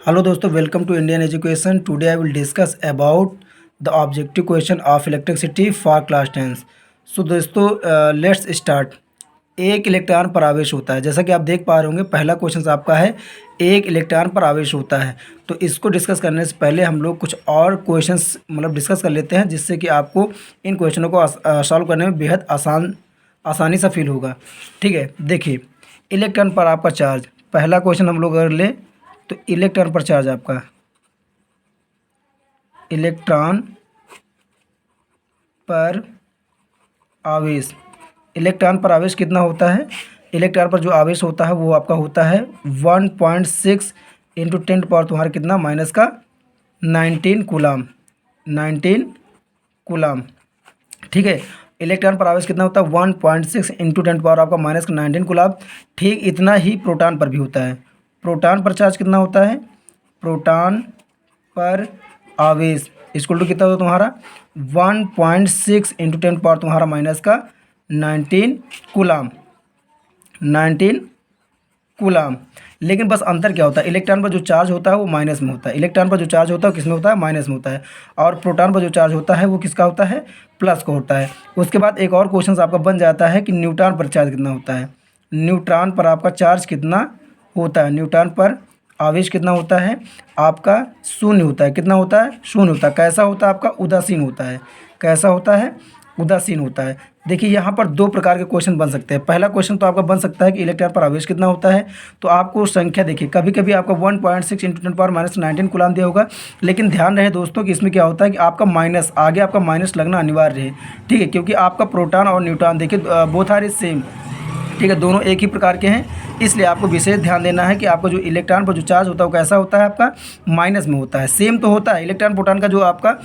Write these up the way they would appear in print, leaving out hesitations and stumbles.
Hello दोस्तों, welcome to Indian education. Today I will discuss about the objective question of electricity for class 10। So दोस्तों, let's start. एक electron पर आवेश होता है, जैसा कि आप देख पा रहे होंगे। पहला क्वेश्चन आपका है एक इलेक्ट्रॉन पर आवेश होता है। तो इसको डिस्कस करने से पहले हम लोग कुछ और क्वेश्चंस डिस्कस कर लेते हैं, जिससे कि आपको इन क्वेश्चनों को सॉल्व करने में बेहद आसानी सा फील होगा। ठीक है, देखिए इलेक्ट्रॉन पर आपका चार्ज। पहला क्वेश्चन हम लोग अगर लें तो इलेक्ट्रॉन पर चार्ज आपका, इलेक्ट्रॉन पर आवेश, इलेक्ट्रॉन पर आवेश कितना होता है? इलेक्ट्रॉन पर जो आवेश होता है वो आपका होता है 1.6 इंटू 10 पावर तुम्हारा कितना माइनस का 19 कूलाम, 19 कूलाम। ठीक है, इलेक्ट्रॉन पर आवेश कितना होता है 1.6 इंटू 10 पावर आपका माइनस का 19 कूलाम। ठीक इतना ही प्रोटॉन पर भी होता है। प्रोटॉन पर चार्ज कितना होता है? प्रोटॉन पर आवेश इक्वल टू कितना होता है तुम्हारा 1.6 इंटू 10 पावर तुम्हारा माइनस का 19 कूलाम, 19 कूलाम। लेकिन बस अंतर क्या होता है, इलेक्ट्रॉन पर जो चार्ज होता है वो माइनस में होता है। इलेक्ट्रॉन पर जो चार्ज होता है किस में होता है? माइनस में होता है। और प्रोटॉन पर जो चार्ज होता है वो किसका होता है? प्लस का होता है। उसके बाद एक और क्वेश्चन आपका बन जाता है कि न्यूट्रॉन पर चार्ज कितना होता है। न्यूट्रॉन पर आपका चार्ज कितना होता है? न्यूट्रॉन पर आवेश कितना होता है आपका? शून्य होता है। कितना होता है? शून्य होता है। कैसा होता है आपका? उदासीन होता है। कैसा होता है? उदासीन होता है। देखिए यहाँ पर दो प्रकार के क्वेश्चन बन सकते हैं। पहला क्वेश्चन तो आपका बन सकता है कि इलेक्ट्रॉन पर आवेश कितना होता है, तो आपको संख्या देखिए कभी कभी आपका 1.6 इंटू 10 पावर माइनस 19 कूलाम दिया होगा। लेकिन ध्यान रहे दोस्तों कि इसमें क्या होता है कि आपका माइनस आगे आपका माइनस लगना अनिवार्य है। ठीक है, क्योंकि आपका प्रोटॉन और न्यूट्रॉन देखिए बोथ आर सेम। ठीक है, दोनों एक ही प्रकार के हैं। इसलिए आपको विशेष ध्यान देना है कि आपका जो इलेक्ट्रॉन पर जो चार्ज होता है वो कैसा होता है आपका? माइनस में होता है। सेम तो होता है, इलेक्ट्रॉन प्रोटॉन का जो आपका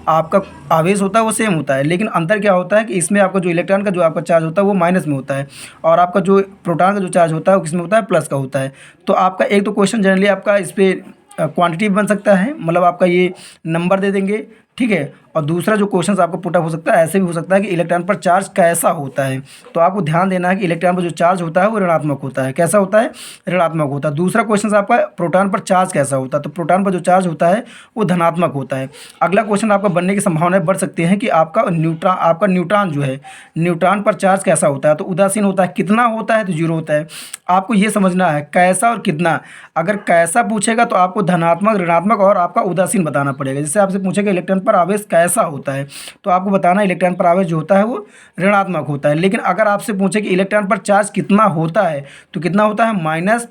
आपका आवेश होता है वो सेम होता है। लेकिन अंतर क्या होता है कि इसमें आपका जो इलेक्ट्रॉन का जो आपका चार्ज होता है वो माइनस में होता है, और आपका जो प्रोटॉन का जो चार्ज होता है वो किसमें होता है? प्लस का होता है। तो आपका एक तो क्वेश्चन जनरली आपका इस पर क्वांटिटी बन सकता है, आपका ये नंबर दे देंगे। ठीक है, और दूसरा जो क्वेश्चन आपको पुटअप हो सकता है, ऐसे भी हो सकता है कि इलेक्ट्रॉन पर चार्ज कैसा होता है। तो आपको ध्यान देना है कि इलेक्ट्रॉन पर जो चार्ज होता है वो ऋणात्मक होता है। कैसा होता है? ऋणात्मक होता है। दूसरा क्वेश्चन आपका प्रोटॉन पर चार्ज कैसा होता है, तो प्रोटॉन पर जो चार्ज होता है वो धनात्मक होता है। अगला क्वेश्चन आपका बनने की संभावनाएं बढ़ सकती हैं कि आपका न्यूट्रॉन जो है, न्यूट्रॉन पर चार्ज कैसा होता है, तो उदासीन होता है। कितना होता है? तो 0 होता है। आपको ये समझना है कैसा और कितना। अगर कैसा पूछेगा तो आपको धनात्मक, ऋणात्मक और आपका उदासीन बताना पड़ेगा। जैसे आपसे पूछेगा इलेक्ट्रॉन पर आवेश कैसा होता है, तो आपको बताना इलेक्ट्रॉन पर आवेश जो होता है वो ऋणात्मक होता है। लेकिन अगर आपसे पूछे कि इलेक्ट्रॉन पर चार्ज कितना होता है, तो कितना होता है? माइनस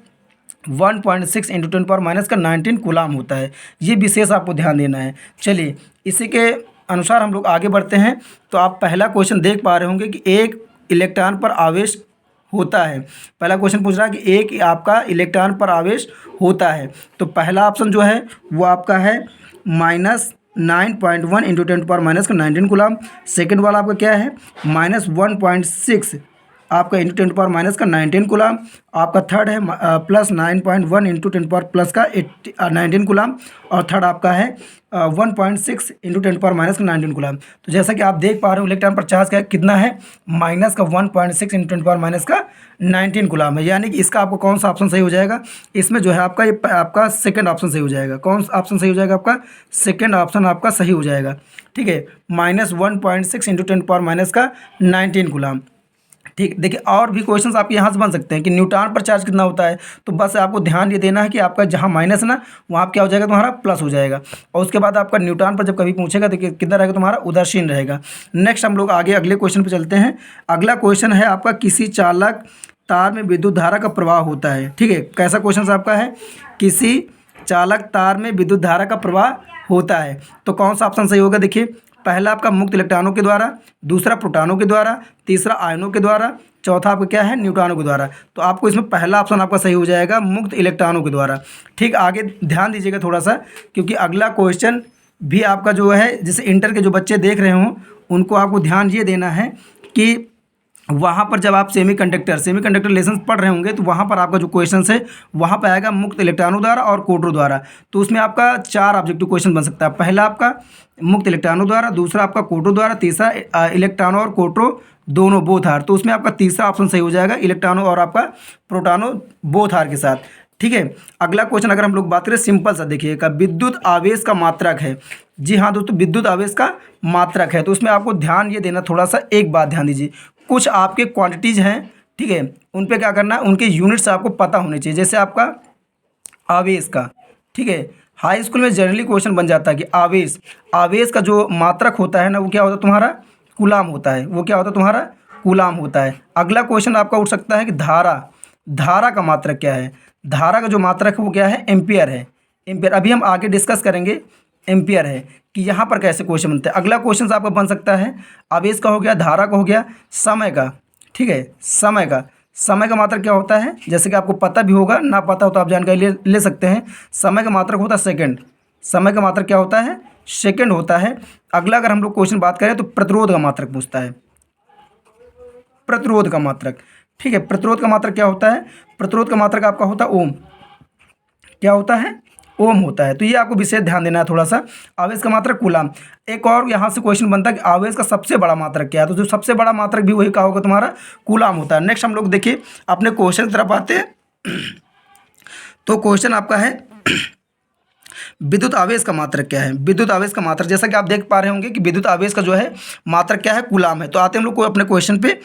1.6 इंटू 10 पावर माइनस का 19 कूलाम होता है। ये विशेष आपको ध्यान देना है। चलिए इसी के अनुसार हम लोग आगे बढ़ते हैं। तो आप पहला क्वेश्चन देख पा रहे होंगे कि एक इलेक्ट्रॉन पर आवेश होता है। पहला क्वेश्चन पूछ रहा है कि एक आपका इलेक्ट्रॉन पर आवेश होता है। तो पहला ऑप्शन जो है वो आपका है -9.1 इंटू 10 पावर माइनस का 19 कूलाम। सेकेंड वाला आपका क्या है? -1.6 आपका इंटू 10 पावर माइनस का 19 कूलाम। आपका थर्ड है +9.1 इंटू 10 पावर प्लस का 19 कूलाम। और थर्ड आपका है 1.6 इंटू 10 पावर माइनस का 19 कूलाम। तो जैसा कि आप देख पा रहे हो इलेक्ट्रॉन पर चार्ज का कितना है? माइनस का 1.6 इंटू 10 पावर माइनस का 19 कूलाम है। यानी कि इसका आपको कौन सा ऑप्शन सही हो जाएगा? इसमें जो है आपका ये आपका सेकंड ऑप्शन सही हो जाएगा। कौन सा ऑप्शन सही हो जाएगा? आपका सेकंड ऑप्शन आपका सही हो जाएगा। ठीक है, -1.6 इंटू 10 पावर माइनस का 19 कूलाम। ठीक, देखिए और भी क्वेश्चंस आपके यहाँ से बन सकते हैं कि न्यूट्रॉन पर चार्ज कितना होता है। तो बस आपको ध्यान ये देना है कि आपका जहाँ माइनस है ना, वहाँ क्या हो जाएगा? तुम्हारा प्लस हो जाएगा। और उसके बाद आपका न्यूट्रॉन पर जब कभी पूछेगा तो कितना रहेगा? तुम्हारा उदासीन रहेगा। नेक्स्ट हम लोग आगे अगले क्वेश्चन पर चलते हैं। अगला क्वेश्चन है आपका किसी चालक तार में विद्युत धारा का प्रवाह होता है। ठीक है, कैसा क्वेश्चन आपका है? किसी चालक तार में विद्युत धारा का प्रवाह होता है। तो कौन सा ऑप्शन सही होगा? देखिए पहला आपका मुक्त इलेक्ट्रॉनों के द्वारा, दूसरा प्रोटॉनों के द्वारा, तीसरा आयनों के द्वारा, चौथा आपका क्या है? न्यूट्रॉनों के द्वारा। तो आपको इसमें पहला ऑप्शन आपका सही हो जाएगा, मुक्त इलेक्ट्रॉनों के द्वारा। ठीक, आगे ध्यान दीजिएगा थोड़ा सा, क्योंकि अगला क्वेश्चन भी आपका जो है, जैसे इंटर के जो बच्चे देख रहे हों उनको आपको ध्यान ये देना है कि वहाँ पर जब आप सेमीकंडक्टर लेसन पढ़ रहे होंगे तो वहाँ पर आपका जो क्वेश्चन है वहाँ पर आएगा मुक्त इलेक्ट्रॉनों द्वारा और कोटरों द्वारा। तो उसमें आपका 4 ऑब्जेक्टिव क्वेश्चन बन सकता है। पहला आपका मुक्त इलेक्ट्रॉनों द्वारा, दूसरा आपका कोटरों द्वारा, तीसरा इलेक्ट्रॉनों और कोटरों दोनों बोथ आर। तो उसमें आपका तीसरा ऑप्शन सही हो जाएगा, इलेक्ट्रॉनों और आपका प्रोटॉनों बोथ आर के साथ। ठीक है। अगला क्वेश्चन अगर हम लोग बात करें सिंपल सा, देखिएगा विद्युत आवेश का मात्रक है। जी हाँ दोस्तों, विद्युत आवेश का मात्रक है। तो उसमें आपको ध्यान ये देना, थोड़ा सा एक बात ध्यान दीजिए, कुछ आपके क्वांटिटीज़ हैं, ठीक है, उन पे क्या करना है, उनके यूनिट्स आपको पता होने चाहिए। जैसे आपका आवेश का, ठीक है, हाई स्कूल में जनरली क्वेश्चन बन जाता है कि आवेश, आवेश का जो मात्रक होता है ना, वो क्या होता है तुम्हारा, कूलाम होता है। वो क्या होता है तुम्हारा, कूलाम होता है। अगला क्वेश्चन आपका उठ सकता है कि धारा, धारा का मात्रक क्या है। धारा का जो मात्रक है वो क्या है, एम्पियर है। एम्पियर अभी हम आगे डिस्कस करेंगे, एम्पियर है कि यहाँ पर कैसे क्वेश्चन बनते हैं। अगला क्वेश्चन आपका बन सकता है, आवेश का हो गया, धारा का हो गया, समय का, ठीक है, समय का, समय का मात्रक क्या होता है, जैसे कि आपको पता भी होगा, ना पता हो तो आप जानकारी ले सकते हैं। समय का मात्रक होता है सेकंड। समय का मात्रक क्या होता है, सेकंड होता है। अगला अगर हम लोग क्वेश्चन बात करें तो प्रतिरोध का मात्रक पूछता है, प्रतिरोध का मात्रक, ठीक है। प्रतिरोध का मात्रक क्या होता है, प्रतिरोध का मात्रक आपका होता है ओम। क्या होता है, ओम होता है। तो ये आपको विशेष ध्यान देना है थोड़ा सा। आवेश का मात्रक कूलाम। एक और यहाँ से क्वेश्चन बनता है कि आवेश का सबसे बड़ा मात्रक क्या है। तो जो सबसे बड़ा मात्रक भी वही क्या होगा तुम्हारा, कूलाम होता है। नेक्स्ट हम लोग देखिए अपने क्वेश्चन की तरफ आते हैं। तो क्वेश्चन आपका है विद्युत आवेश का मात्रक क्या है। विद्युत आवेश का मात्रक, जैसा कि आप देख पा रहे होंगे कि विद्युत आवेश का जो है मात्रक क्या है, कूलाम है। तो आते हैं हम लोग को अपने क्वेश्चन पे।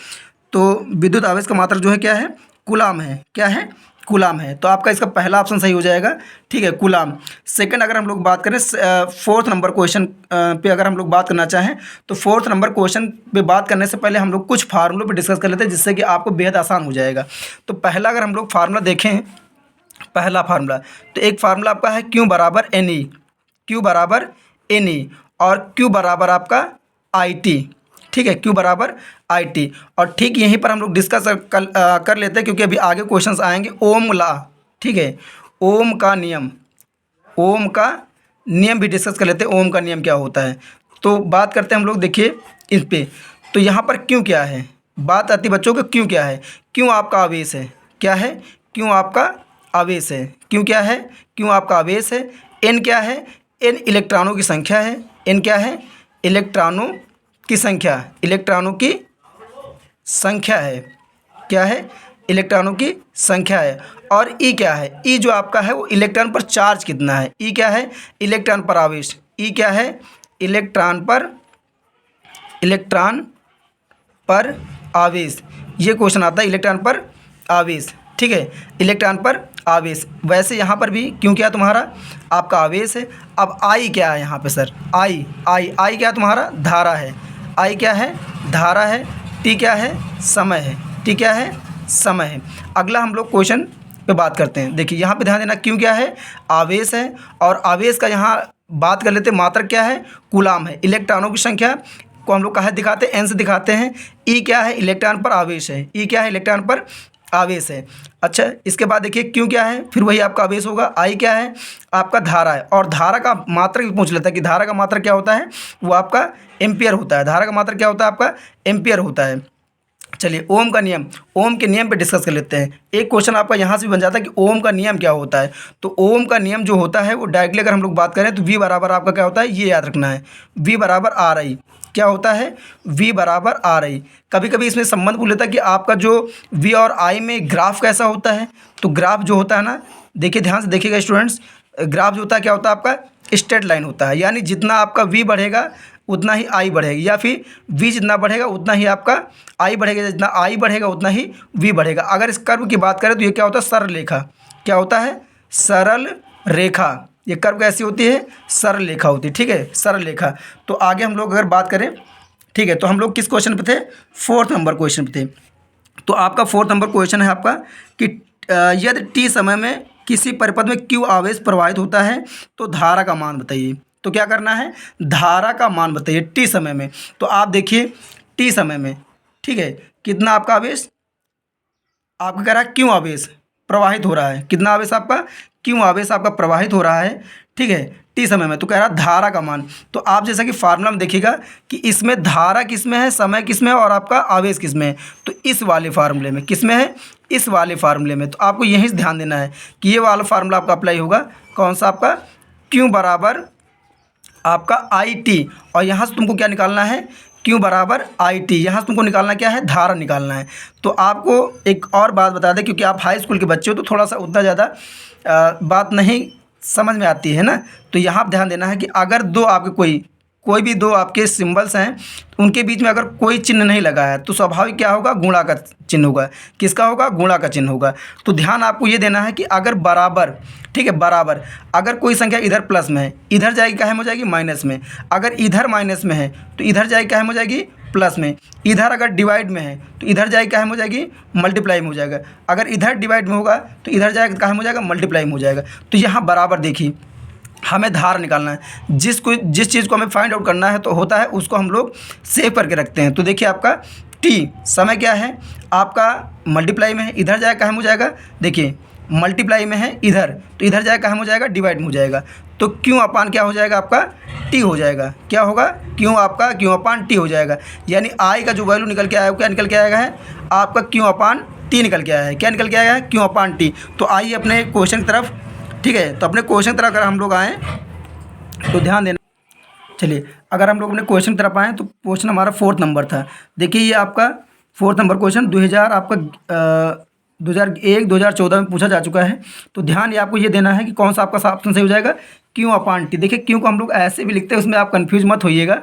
तो विद्युत आवेश का मात्रक जो है क्या है, कूलाम है। क्या है, कूलाम है। तो आपका इसका पहला ऑप्शन सही हो जाएगा, ठीक है, कूलाम। सेकंड अगर हम लोग बात करें फोर्थ नंबर क्वेश्चन पे अगर हम लोग बात करना चाहें, तो फोर्थ नंबर क्वेश्चन पे बात करने से पहले हम लोग कुछ फार्मूलों पे डिस्कस कर लेते हैं, जिससे कि आपको बेहद आसान हो जाएगा। तो पहला अगर हम लोग फार्मूला देखें, पहला फार्मूला, तो एक फार्मूला आपका है क्यू बराबर एन ई, क्यू बराबर एन ई, और क्यू बराबर आपका आई टी, ठीक है, क्यू बराबर आई टी। और ठीक यहीं पर हम लोग डिस्कस कर लेते हैं, क्योंकि अभी आगे क्वेश्चंस आएंगे। ओम ला, ठीक है, ओम का नियम, ओम का नियम भी डिस्कस कर लेते हैं, ओम का नियम क्या होता है। तो बात करते हैं हम लोग, देखिए इस पे। तो यहाँ पर क्यों क्या है, बात आती बच्चों को, क्यों क्या है, क्यों आपका आवेश है, क्या है, क्यों आपका आवेश है, क्यों क्या है, क्यों आपका आवेश है। एन क्या है, एन इलेक्ट्रॉनों की संख्या है। एन क्या है, इलेक्ट्रॉनों की संख्या, इलेक्ट्रॉनों की संख्या है। क्या है, इलेक्ट्रॉनों की संख्या है। और ई क्या है, ई जो आपका है वो इलेक्ट्रॉन पर चार्ज कितना है। ई क्या है, इलेक्ट्रॉन पर आवेश। ई क्या है, इलेक्ट्रॉन पर, इलेक्ट्रॉन पर आवेश। ये क्वेश्चन आता है, इलेक्ट्रॉन पर आवेश, ठीक है, इलेक्ट्रॉन पर आवेश। वैसे यहाँ पर भी क्यों क्या तुम्हारा आपका आवेश है। अब आई क्या है यहाँ पे सर, आई, आई, आई क्या तुम्हारा धारा है। आई क्या है, धारा है। टी क्या है, समय है। टी क्या है, समय है। अगला हम लोग क्वेश्चन पे बात करते हैं। देखिए यहाँ पे ध्यान देना, क्यों क्या है, आवेश है। और आवेश का यहाँ बात कर लेते हैं, मात्रक क्या है, कूलाम है। इलेक्ट्रॉनों की संख्या को हम लोग कहाँ दिखाते हैं, एन से दिखाते हैं। ई क्या है, इलेक्ट्रॉन पर आवेश है। ई क्या है, इलेक्ट्रॉन पर आवेश है। अच्छा, इसके बाद देखिए क्यों क्या है, फिर वही आपका आवेश होगा। आई क्या है, आपका धारा है। और धारा का मात्रक भी पूछ लेता है कि धारा का मात्रक क्या होता है, वो आपका एम्पियर होता है। धारा का मात्रक क्या होता है, आपका एम्पियर होता है। चलिए ओम का नियम, ओम के नियम पे डिस्कस कर लेते हैं। एक क्वेश्चन आपका यहाँ से भी बन जाता है कि ओम का नियम क्या होता है। तो ओम का नियम जो होता है वो डायरेक्टली अगर हम लोग बात करें तो वी बराबर आपका क्या होता है, ये याद रखना है, वी बराबर आर आई। क्या होता है, वी बराबर आर आई। कभी कभी इसमें संबंध पूछ लेता है कि आपका जो वी और आई में ग्राफ कैसा होता है। तो ग्राफ जो होता है ना, देखिए ध्यान से देखिएगा स्टूडेंट्स, ग्राफ जो होता है क्या होता है, आपका स्ट्रेट लाइन होता है। यानी जितना आपका वी बढ़ेगा उतना ही आई बढ़ेगी, या फिर वी जितना बढ़ेगा उतना ही आपका आई बढ़ेगा, जितना आई बढ़ेगा उतना ही वी बढ़ेगा। अगर इस कर्व की बात करें तो ये क्या होता है, सरल रेखा। क्या होता है, सरल रेखा। ये कर्व कैसी होती है, सरल रेखा होती है, ठीक है, सरल रेखा। तो आगे हम लोग अगर बात करें, ठीक है, तो हम लोग किस क्वेश्चन पे थे, फोर्थ नंबर क्वेश्चन पे थे। तो आपका फोर्थ नंबर क्वेश्चन है आपका कि यदि टी समय में किसी परिपथ में क्यू आवेश प्रवाहित होता है तो धारा का मान बताइए। तो क्या करना है, धारा का मान बताइए टी समय में। तो आप देखिए टी समय में, ठीक है, कितना आपका आवेश, आपका कह रहा है क्यों आवेश प्रवाहित हो रहा है, कितना आवेश आपका, क्यों आवेश आपका प्रवाहित हो रहा है, ठीक है, टी समय में। तो कह रहा है धारा का मान। तो आप जैसा कि फार्मूला में देखिएगा कि इसमें धारा किस में है, समय किस में है, और आपका आवेश किस में है। तो इस वाले फार्मूले में किस में है, इस वाले फार्मूले में। तो आपको यहीं से ध्यान देना है कि ये वाला फार्मूला आपका अप्लाई होगा, कौन सा आपका, क्यू बराबर आपका आई टी। और यहाँ से तुमको क्या निकालना है, Q बराबर आई टी। यहाँ से तुमको निकालना क्या है, धारा निकालना है। तो आपको एक और बात बता दें, क्योंकि आप हाई स्कूल के बच्चे हो तो थोड़ा सा उतना ज़्यादा बात नहीं समझ में आती है ना। तो यहाँ आप ध्यान देना है कि अगर दो आपके कोई भी दो आपके सिंबल्स हैं, तो उनके बीच में अगर कोई चिन्ह नहीं लगा है तो स्वाभाविक क्या होगा, गुणा का चिन्ह होगा। किसका होगा, गुणा का चिन्ह होगा। तो ध्यान आपको ये देना है कि अगर बराबर, ठीक है, बराबर अगर कोई संख्या इधर प्लस में है, इधर जाएगी काहे में हो जाएगी, माइनस में। अगर इधर माइनस में है तो इधर जाएगी काहे में हो जाएगी, प्लस में। इधर अगर डिवाइड में है तो इधर जाएगी काहे में हो जाएगी, मल्टीप्लाई में हो जाएगा। अगर इधर डिवाइड में होगा तो इधर जाएगा काहे में हो जाएगा, मल्टीप्लाई में हो जाएगा। तो यहाँ बराबर देखिए हमें धार निकालना है। जिस चीज़ को हमें फाइंड आउट करना है तो होता है उसको हम लोग सेव करके रखते हैं। तो देखिए आपका टी समय क्या है, आपका मल्टीप्लाई में है, इधर जाएगा काहे में हो जाएगा, देखिए मल्टीप्लाई में है इधर, तो इधर जाएगा काहे में हो जाएगा, डिवाइड में हो जाएगा। तो क्यों अपान क्या हो जाएगा, आपका टी हो जाएगा। क्या होगा, क्यों आपका क्यों अपान टी हो जाएगा। यानी आई का जो वैल्यू निकल के आया क्या निकल के आएगा है, आपका क्यों अपान टी निकल के आया है। क्या निकल के आया है, क्यों अपान टी। तो आइए अपने क्वेश्चन की तरफ, ठीक है। तो अपने क्वेश्चन की तरफ अगर हम लोग आएँ तो ध्यान देना। चलिए अगर हम लोग अपने क्वेश्चन की तरफ आएँ तो क्वेश्चन हमारा 4th नंबर था। देखिए ये आपका 4th नंबर क्वेश्चन 2014 में पूछा जा चुका है। तो ध्यान ये आपको ये देना है कि कौन सा आपका ऑप्शन सही हो जाएगा, क्यों अपान टी। देखिए क्यों को हम लोग ऐसे भी लिखते हैं, उसमें आप कन्फ्यूज मत होइएगा।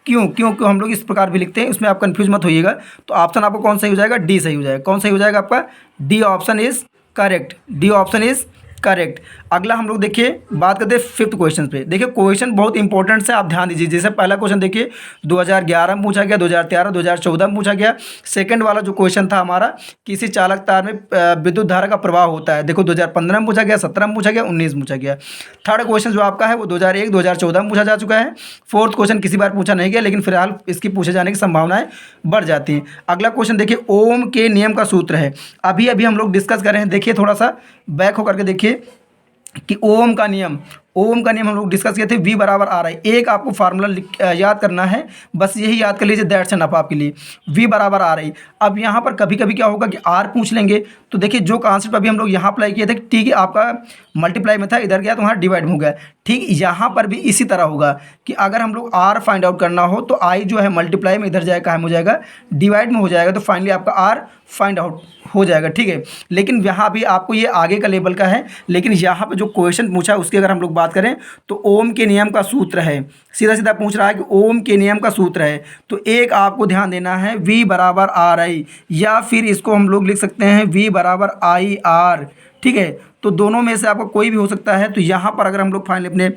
क्यों हम लोग इस प्रकार भी लिखते हैं, उसमें आप कन्फ्यूज मत होइएगा। तो ऑप्शन आपको कौन सही हो जाएगा, डी सही हो जाएगा। कौन सही हो जाएगा आपका, D option is correct. D option is correct. अगला हम लोग देखिए बात करते हैं 5th क्वेश्चन पे। देखिए क्वेश्चन बहुत इंपॉर्टेंट से, आप ध्यान दीजिए। जैसे पहला क्वेश्चन देखिए 2011 में पूछा गया, 2013, 2014 में पूछा गया। सेकंड वाला जो क्वेश्चन था हमारा, किसी चालक तार में विद्युत धारा का प्रवाह होता है, देखो 2015 में पूछा गया, 17 में पूछा गया, 19 में पूछा गया। थर्ड क्वेश्चन जो आपका है वो 2001, 2014 में पूछा जा चुका है। 4th क्वेश्चन किसी बार पूछा नहीं गया, लेकिन फिलहाल इसकी पूछे जाने की संभावनाएं बढ़ जाती हैं। अगला क्वेश्चन देखिए ओम के नियम का सूत्र है। अभी अभी हम लोग डिस्कस कर रहे हैं। देखिए थोड़ा सा बैक होकर के देखिए कि ओम का नियम हम लोग डिस्कस किए थे, V बराबर आर आई। एक आपको फार्मूला याद करना है, बस यही याद कर लीजिए, दैट्स एनफ आपके लिए, V बराबर आर आई। अब यहाँ पर कभी कभी क्या होगा कि R पूछ लेंगे। तो देखिए जो कॉन्सेप्ट अभी हम लोग यहाँ अप्लाई किए थे, ठीक है, आपका मल्टीप्लाई में था, इधर गया तुम्हारा डिवाइड में हो गया। ठीक यहाँ पर भी इसी तरह होगा कि अगर हम लोग R फाइंड आउट करना हो तो I जो है मल्टीप्लाई में इधर जाएगा काहे में हो जाएगा, डिवाइड में हो जाएगा। तो फाइनली आपका R फाइंड आउट हो जाएगा, ठीक है। लेकिन यहाँ भी आपको ये आगे का लेवल का है, लेकिन यहाँ पे जो क्वेश्चन पूछा है उसकी अगर हम लोग बात करें तो ओम के नियम का सूत्र है, सीधा सीधा पूछ रहा है कि ओम के नियम का सूत्र है। तो एक आपको ध्यान देना है V बराबर आर आई, या फिर इसको हम लोग लिख सकते हैं V बराबर आई आर, ठीक है। तो दोनों में से आपको कोई भी हो सकता है। तो यहाँ पर अगर हम लोग फाइनली अपने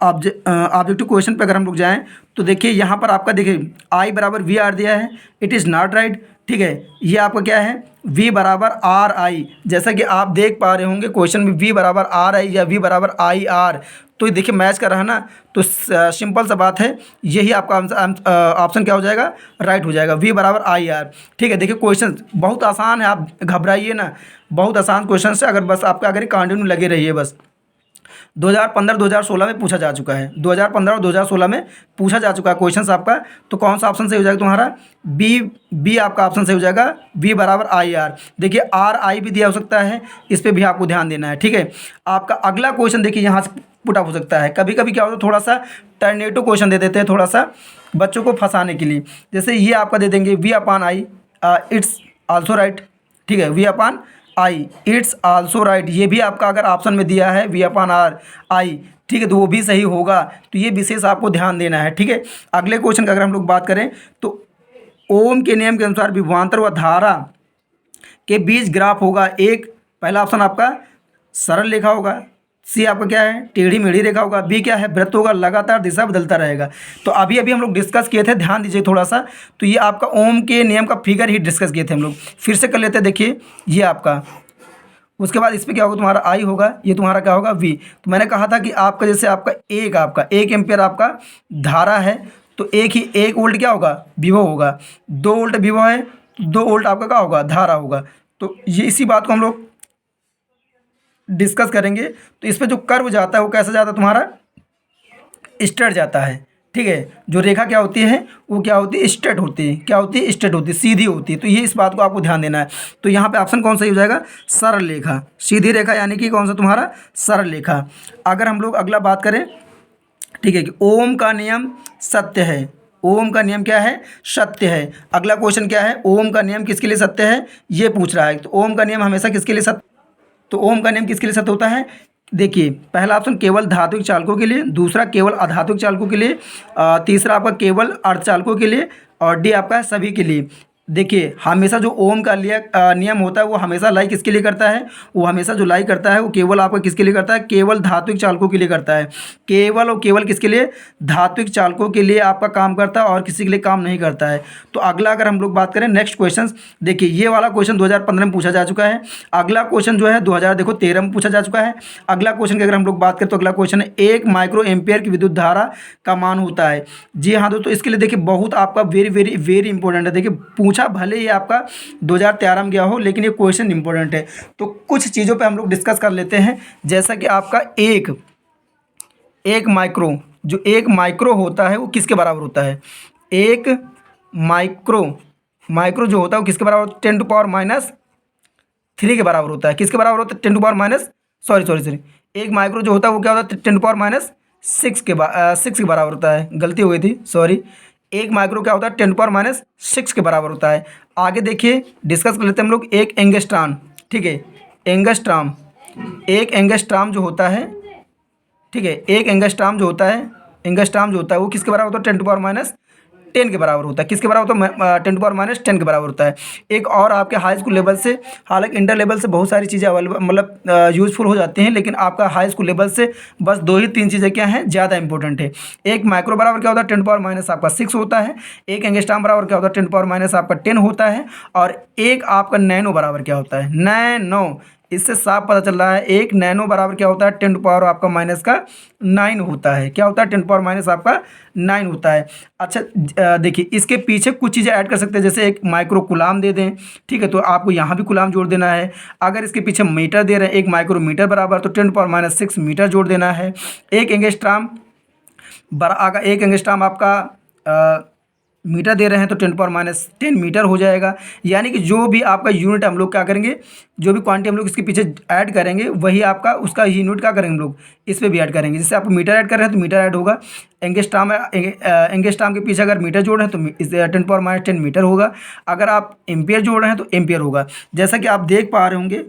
ऑब्जेक्टिव क्वेश्चन पे अगर हम लोग जाएं तो देखिए यहाँ पर आपका देखिए आई बराबर वी आर दिया है, इट इज़ नॉट राइट, ठीक है। ये आपका क्या है, V बराबर आर आई। जैसा कि आप देख पा रहे होंगे क्वेश्चन में V बराबर आर आई या V बराबर आई आर, तो देखिए मैच कर रहा है ना। तो सिंपल सा बात है, यही आपका ऑप्शन क्या हो जाएगा, राइट हो जाएगा, V बराबर आई आर, ठीक है। देखिए क्वेश्चन बहुत आसान है, आप घबराइए ना, बहुत आसान क्वेश्चन से अगर बस आपका अगर कंटिन्यू लगे रहिए बस। 2015-2016 में पूछा जा चुका है, 2015 और 2016 में पूछा जा चुका है क्वेश्चन आपका। तो कौन सा ऑप्शन सही हो जाएगा तुम्हारा, बी आपका ऑप्शन सही हो जाएगा, V बराबर आई आर। देखिए आर आई भी दिया हो सकता है, इस पर भी आपको ध्यान देना है, ठीक है। आपका अगला क्वेश्चन देखिए यहाँ से पुट अप हो सकता है। कभी कभी क्या होता है, थोड़ा सा टर्नेटिव क्वेश्चन दे देते हैं, थोड़ा सा बच्चों को फंसाने के लिए। जैसे ये आपका दे देंगे V upon I, it's also right, ठीक है, V upon I it's also right. ये भी आपका अगर ऑप्शन में दिया है V अपान आर आई, ठीक है, तो वो भी सही होगा। तो ये विशेष आपको ध्यान देना है, ठीक है। अगले क्वेश्चन की अगर हम लोग बात करें तो ओम के नियम के अनुसार विभवांतर व धारा के बीच ग्राफ होगा। एक पहला ऑप्शन आपका सरल रेखा होगा, सी आपका क्या है, टेढ़ी मेढ़ी रेखा होगा, बी क्या है, वृत्त होगा, लगातार दिशा बदलता रहेगा। तो अभी अभी हम लोग डिस्कस किए थे, ध्यान दीजिए थोड़ा सा। तो ये आपका ओम के नियम का फिगर ही डिस्कस किए थे हम लोग, फिर से कर लेते हैं। देखिए ये आपका, उसके बाद इस पर क्या होगा, तुम्हारा आई होगा, ये तुम्हारा क्या होगा, वी। तो मैंने कहा था कि आपका जैसे आपका 1 एम्पियर आपका धारा है, तो 1 वोल्ट क्या होगा, विभव होगा। 2 वोल्ट विभव है, 2 वोल्ट आपका क्या होगा, धारा होगा। तो ये इसी बात को हम लोग डिस्कस करेंगे। तो इस पर जो कर्व जाता है वो कैसा जाता है, तुम्हारा स्ट्रेट जाता है, ठीक है। जो रेखा क्या होती है वो क्या होती है, स्ट्रेट होती है। क्या होती है, स्ट्रेट होती है, सीधी होती है। तो ये इस बात को आपको ध्यान देना है। तो यहाँ पे ऑप्शन कौन सा हो जाएगा, सरल रेखा, सीधी रेखा, यानी कि कौन सा तुम्हारा, सरल रेखा। अगर हम लोग अगला बात करें, ठीक है, कि ओम का नियम सत्य है, ओम का नियम क्या है? सत्य है। अगला क्वेश्चन क्या है? ओम का नियम किसके लिए सत्य है, ये पूछ रहा है। तो ओम का नियम हमेशा किसके लिए सत्य, तो ओम का नियम किसके लिए सत्य होता है? देखिए, पहला ऑप्शन केवल धात्विक चालकों के लिए, दूसरा केवल अधात्विक चालकों के लिए, तीसरा आपका केवल अर्धचालकों के लिए, और डी आपका सभी के लिए। देखिए, हमेशा जो ओम का नियम होता है वो हमेशा लाई किसके लिए करता है? वो हमेशा जो लाई करता है वो केवल आपका किसके लिए करता है? केवल धात्विक चालकों के लिए करता है। केवल और केवल किसके लिए? धात्विक चालकों के लिए आपका काम करता है और किसी के लिए काम नहीं करता है। तो अगला अगर हम लोग बात करें नेक्स्ट क्वेश्चन, देखिए ये वाला क्वेश्चन 2015 में पूछा जा चुका है। अगला क्वेश्चन जो है 2013 में पूछा जा चुका है। अगला क्वेश्चन की अगर हम लोग बात करें तो अगला क्वेश्चन है 1 माइक्रो एम्पियर की विद्युत धारा का मान होता है। जी हाँ दोस्तों, इसके लिए देखिए बहुत आपका वेरी वेरी वेरी इंपॉर्टेंट है। देखिए पूछा भले ही आपका 2013 में गया हो, लेकिन ये क्वेश्चन इंपॉर्टेंट है। तो कुछ चीज़ों पे हम लोग डिस्कस कर लेते हैं। जैसा कि आपका एक माइक्रो, जो एक माइक्रो होता है वो किसके बराबर होता है? एक माइक्रो जो होता है वो किसके बराबर? 10⁻³ के बराबर होता है। किसके बराबर होता है? 10⁻, सॉरी, एक माइक्रो जो होता है वो क्या होता है? 10⁻6 के बराबर होता है। गलती हो गई थी, सॉरी। एक माइक्रो क्या होता है? 10⁻6 के बराबर होता है। आगे देखिए डिस्कस कर लेते हैं हम लोग। एक एंगस्ट्रॉम, ठीक है, एक एंगस्ट्रॉम जो होता है, ठीक है, एक एंगस्ट्रॉम जो होता है वो किसके बराबर होता है? 10⁻10 के बराबर होता है। किसके बराबर होता है? 10⁻10 के बराबर होता है। एक और आपके हाई स्कूल लेवल से, हालांकि इंटर लेवल से बहुत सारी चीज़ें अवेलेबल मतलब यूज़फुल हो जाती हैं, लेकिन आपका हाई स्कूल लेवल से बस 2 ही 3 चीज़ें क्या हैं ज़्यादा इंपॉर्टेंट है। एक माइक्रो बराबर क्या होता है? 10⁻- आपका 6 होता है। एक एंगस्ट्रॉम बराबर क्या होता है? 10⁻- आपका 10 होता है। और एक आपका नैनो बराबर क्या होता है? नैनो। इससे साफ पता चल रहा है एक नैनो बराबर क्या होता है? 10⁻⁹ होता है। क्या होता है? 10⁻⁹ होता है। अच्छा देखिए इसके पीछे कुछ चीज़ें ऐड कर सकते हैं, जैसे एक माइक्रो कुलाम दे दें, ठीक है, तो आपको यहाँ भी कुलाम जोड़ देना है। अगर इसके पीछे मीटर दे रहे हैं, एक माइक्रोमीटर बराबर, तो 10⁻6 मीटर जोड़ देना है। एक एंगस्ट्रॉम आपका मीटर दे रहे हैं तो 10⁻10 मीटर हो जाएगा। यानी कि जो भी आपका यूनिट हम लोग क्या करेंगे, जो भी क्वांटिटी हम लोग इसके पीछे ऐड करेंगे वही आपका उसका यूनिट क्या करेंगे हम लोग इस पे भी ऐड करेंगे। जैसे आप मीटर ऐड कर रहे हैं तो मीटर ऐड होगा। एंगस्ट्रॉम के पीछे अगर मीटर जोड़ रहे हैं तो इस 10⁻10 मीटर होगा। अगर आप एम्पियर जोड़ रहे हैं तो एम्पियर होगा। जैसा कि आप देख पा रहे होंगे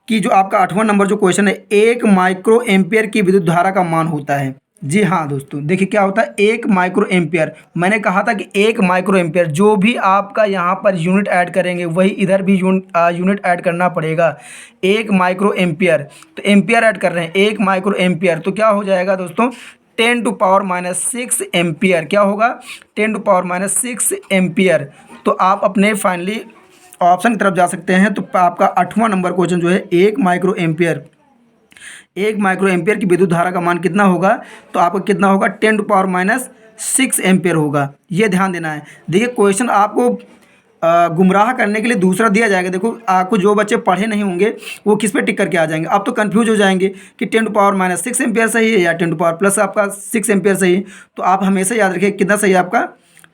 कि जो आपका 8वां नंबर जो क्वेश्चन है, 1 माइक्रो एम्पियर की विद्युत धारा का मान होता है। जी हाँ दोस्तों, देखिए क्या होता है 1 माइक्रो एम्पियर। मैंने कहा था कि 1 माइक्रो एम्पियर, जो भी आपका यहाँ पर यूनिट ऐड करेंगे वही इधर भी यूनिट ऐड करना पड़ेगा। 1 माइक्रो एम्पियर, तो एम्पियर ऐड कर रहे हैं 1 माइक्रो एम्पियर, तो क्या हो जाएगा दोस्तों? 10⁻6 एम्पियर। क्या होगा? 10⁻6 एम्पियर। तो आप अपने फाइनली ऑप्शन की तरफ जा सकते हैं। तो आपका 8वां नंबर क्वेश्चन जो है 1 माइक्रो एम्पियर की विद्युत धारा का मान कितना होगा? तो आपका कितना होगा? 10⁻6 एम्पियर होगा। ये ध्यान देना है। देखिए क्वेश्चन आपको गुमराह करने के लिए दूसरा दिया जाएगा। देखो आपको जो बच्चे पढ़े नहीं होंगे वो किस पे टिक करके आ जाएंगे, अब तो कंफ्यूज हो जाएंगे कि 10⁻6 एम्पियर सही है या 10⁻+ आपका 6 एम्पियर सही है। तो आप हमेशा याद रखिए कितना सही है आपका?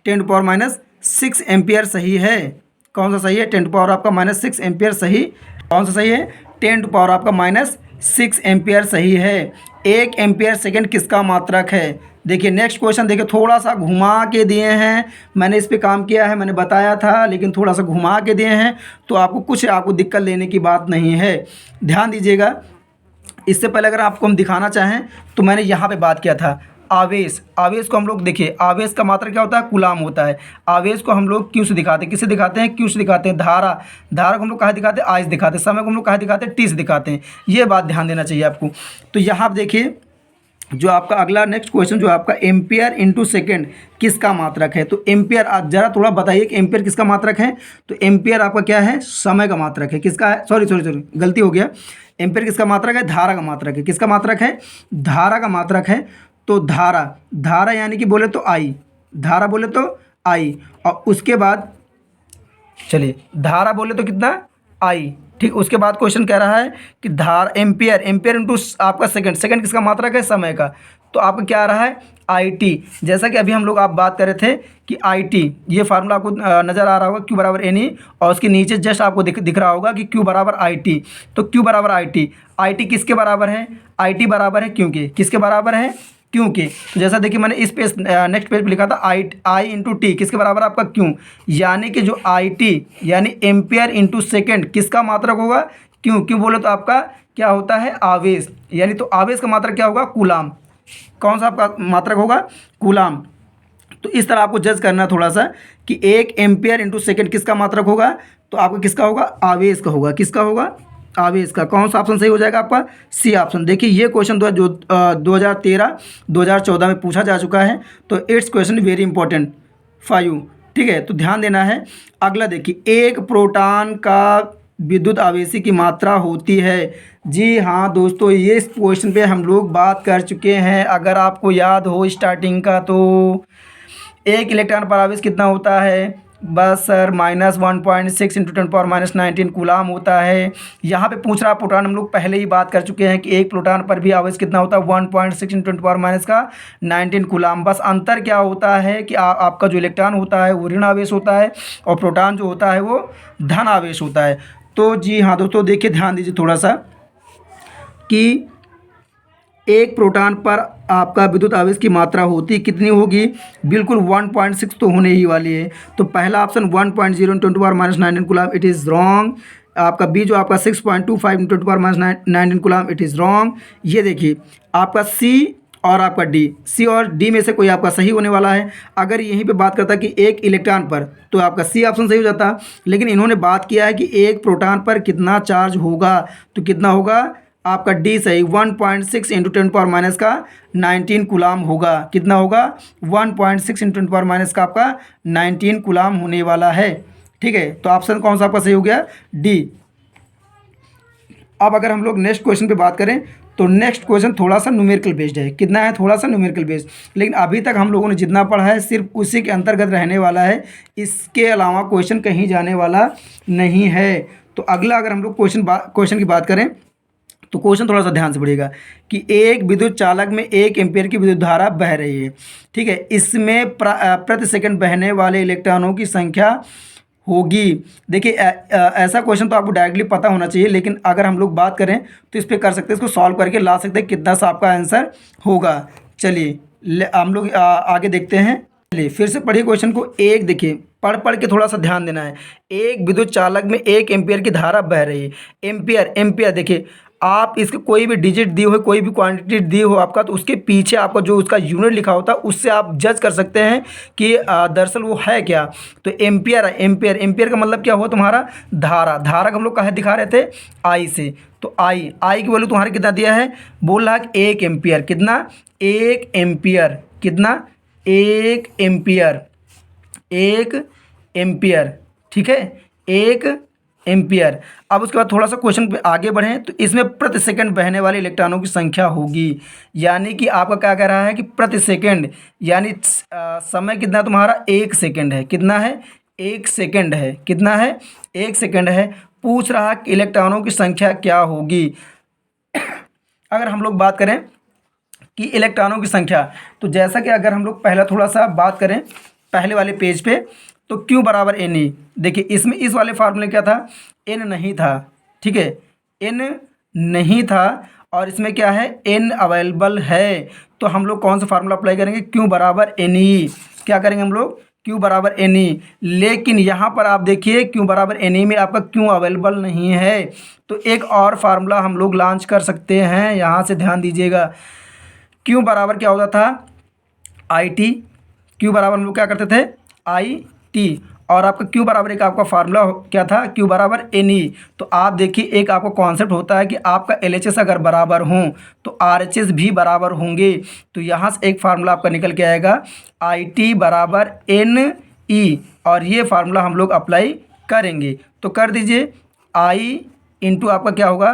10⁻6 एम्पियर सही है। कौन सा सही है? 10 आपका -6 एम्पियर सही। कौन सा सही है? 10 आपका -6 एम्पियर सही है। 1 एम्पियर सेकंड किसका मात्रक है? देखिए नेक्स्ट क्वेश्चन, देखिए थोड़ा सा घुमा के दिए हैं। मैंने इस पे काम किया है, मैंने बताया था, लेकिन थोड़ा सा घुमा के दिए हैं तो आपको दिक्कत लेने की बात नहीं है। ध्यान दीजिएगा। इससे पहले अगर आपको हम दिखाना चाहें तो मैंने यहाँ पे बात किया था आवेश को हम लोग देखिए, आवेश का मात्रा क्या होता है? कूलाम होता है। आवेश को हम लोग क्यों से दिखाते हैं? किससे दिखाते हैं? क्यों से दिखाते हैं? धारा को हम लोग कहाँ दिखाते हैं? आई से दिखाते हैं। समय को हम लोग कहाँ दिखाते हैं? टी से दिखाते हैं। ये बात ध्यान देना चाहिए आपको। तो यहाँ आप देखिए जो आपका अगला नेक्स्ट क्वेश्चन जो आपका एम्पियर इंटू सेकेंड किसका मात्रक है? तो एम्पियर, आप जरा थोड़ा बताइए कि एम्पियर किसका मात्रक है? तो एम्पियर आपका क्या है? समय का मात्रक है। किसका है? सॉरी गलती हो गया। एम्पियर किसका मात्रक है? धारा का मात्रक है। किसका मात्रक है? धारा का मात्रक है। तो धारा यानी कि बोले तो आई, धारा बोले तो आई, और उसके बाद चलिए धारा बोले तो कितना? आई, ठीक। उसके बाद क्वेश्चन कह रहा है कि एम्पियर इंटू आपका सेकंड किसका मात्रक है? समय का। तो आपका क्या आ रहा है? I T. जैसा कि अभी हम लोग आप बात कर रहे थे कि आई टी, ये फार्मूला आपको नज़र आ रहा होगा, Q बराबर एन ई, और उसके नीचे जस्ट आपको दिख रहा होगा कि Q बराबर आई टी। तो Q बराबर आई टी किसके बराबर है? आई टी बराबर है क्योंकि किसके बराबर है? क्योंकि तो जैसा देखिए मैंने इस पेज नेक्स्ट पेज पे लिखा था आई इंटू टी किसके बराबर आपका क्यों, यानी कि जो आई टी यानी एम्पियर इंटू सेकेंड किसका मात्रक होगा, क्यों बोले तो आपका क्या होता है आवेश, यानी तो आवेश का मात्रक क्या होगा कूलाम, कौन सा आपका मात्रक होगा कूलाम। तो इस तरह आपको जज करना थोड़ा सा कि 1 एम्पियर इंटू सेकेंड किसका मात्रक होगा, तो आपका किसका होगा आवेश का होगा, किसका होगा आवेश का। कौन सा ऑप्शन सही हो जाएगा आपका सी ऑप्शन। देखिए ये क्वेश्चन 2013-2014 में पूछा जा चुका है, तो it's question very important for you, ठीक है। तो ध्यान देना है। अगला देखिए एक प्रोटॉन का विद्युत आवेशी की मात्रा होती है। जी हाँ दोस्तों, ये इस क्वेश्चन पे हम लोग बात कर चुके हैं, अगर आपको याद हो स्टार्टिंग का। तो एक इलेक्ट्रॉन पर आवेश कितना होता है, बस सर -1.6 इंटू 10⁻19 कूलाम होता है। यहाँ पे पूछ रहा प्रोटॉन, हम लोग पहले ही बात कर चुके हैं कि एक प्रोटॉन पर भी आवेश कितना होता है 1.6 इंटू 10⁻19 कूलाम। बस अंतर क्या होता है कि आपका जो इलेक्ट्रॉन होता है वो ऋण आवेश होता है और प्रोटॉन जो होता है वो धन आवेश होता है। तो जी हाँ दोस्तों, देखिए ध्यान दीजिए थोड़ा सा कि एक प्रोटॉन पर आपका विद्युत आवेश की मात्रा होती कितनी होगी, बिल्कुल 1.6 तो होने ही वाली है। तो पहला option 1.0 into 10⁻19 coulomb, it is wrong. आपका बी जो आपका 6.25 into 10⁻19 coulomb, it is wrong. ये देखिए आपका सी और आपका डी, सी और डी में से कोई आपका सही होने वाला है। अगर यहीं पे बात करता कि एक इलेक्ट्रॉन पर, तो आपका सी ऑप्शन सही हो जाता, लेकिन इन्होंने बात किया है कि एक प्रोटॉन पर कितना चार्ज होगा, तो कितना होगा आपका डी सही 1.6 इंटू 10⁻19 कूलाम होगा। कितना होगा 1.6 इंटू 10⁻- का आपका 19 कूलाम होने वाला है, ठीक है। तो ऑप्शन कौन सा आपका सही हो गया डी। अब अगर हम लोग नेक्स्ट क्वेश्चन पे बात करें, तो नेक्स्ट क्वेश्चन थोड़ा सा न्यूमेरिकल बेस्ड है। कितना है थोड़ा सा न्यूमेरिकल बेस्ड, लेकिन अभी तक हम लोगों ने जितना पढ़ा है सिर्फ उसी के अंतर्गत रहने वाला है, इसके अलावा क्वेश्चन कहीं जाने वाला नहीं है। तो अगला अगर हम लोग क्वेश्चन की बात करें, तो क्वेश्चन थोड़ा सा ध्यान से पढ़िएगा कि एक विद्युत चालक में 1 एम्पीयर की विद्युत धारा बह रही है, ठीक है। इसमें प्रति सेकंड बहने वाले इलेक्ट्रॉनों की संख्या होगी। देखिए ऐसा क्वेश्चन तो आपको डायरेक्टली पता होना चाहिए, लेकिन अगर हम लोग बात करें तो इस पर कर सकते हैं, इसको सॉल्व करके ला सकते हैं कितना सा आपका आंसर होगा। चलिए हम लोग आगे देखते हैं। चलिए फिर से पढ़िए क्वेश्चन को। एक देखिए पढ़ के थोड़ा सा ध्यान देना है। एक विद्युत चालक में 1 एम्पीयर की धारा बह रही है। एम्पियर देखिए, आप इसके कोई भी डिजिट दी हो, कोई भी क्वांटिटी दी हो आपका, तो उसके पीछे आपका जो उसका यूनिट लिखा होता है उससे आप जज कर सकते हैं कि दरअसल वो है क्या। तो एम्पियर है, एम्पियर का मतलब क्या हुआ तुम्हारा धारा का हम लोग कहाँ दिखा रहे थे आई से। तो आई की वैल्यू तुम्हारे कितना दिया है, बोल रहा है 1 एम्पियर। कितना 1 एम्पियर, कितना 1 एम्पियर, 1 एम्पियर, ठीक है 1 एम्पियर। अब उसके बाद थोड़ा सा क्वेश्चन पे आगे बढ़ें, तो इसमें प्रति सेकंड बहने वाले इलेक्ट्रॉनों की संख्या होगी, यानी कि आपका क्या कह रहा है कि प्रति सेकंड, यानी समय कितना तुम्हारा 1 सेकंड है। कितना है 1 सेकंड है, कितना है 1 सेकंड है। पूछ रहा कि इलेक्ट्रॉनों की संख्या क्या होगी। अगर हम लोग बात करें कि इलेक्ट्रॉनों की संख्या, तो जैसा कि अगर हम लोग पहला थोड़ा सा बात करें पहले वाले पेज पे, तो Q बराबर एन ई। देखिए इसमें इस वाले फार्मूले क्या था, N नहीं था, ठीक है N नहीं था, और इसमें क्या है N अवेलेबल है। तो हम लोग कौन सा फार्मूला अप्लाई करेंगे, Q बराबर एन ई। क्या करेंगे हम लोग Q बराबर एन ई। लेकिन यहाँ पर आप देखिए Q बराबर एन ई में आपका Q अवेलेबल नहीं है, तो एक और फार्मूला हम लोग लॉन्च कर सकते हैं। यहाँ से ध्यान दीजिएगा, Q बराबर क्या होता था आई टी। Q बराबर हम लोग क्या करते थे आई टी, और आपका Q बराबर एक आपका फार्मूला क्या था Q बराबर एन ई। तो आप देखिए एक आपका कॉन्सेप्ट होता है कि आपका LHS अगर बराबर हों तो RHS भी बराबर होंगे। तो यहाँ से एक फार्मूला आपका निकल के आएगा आई टी बराबर एन ई, और ये फार्मूला हम लोग अप्लाई करेंगे। तो कर दीजिए आई इंटू आपका क्या होगा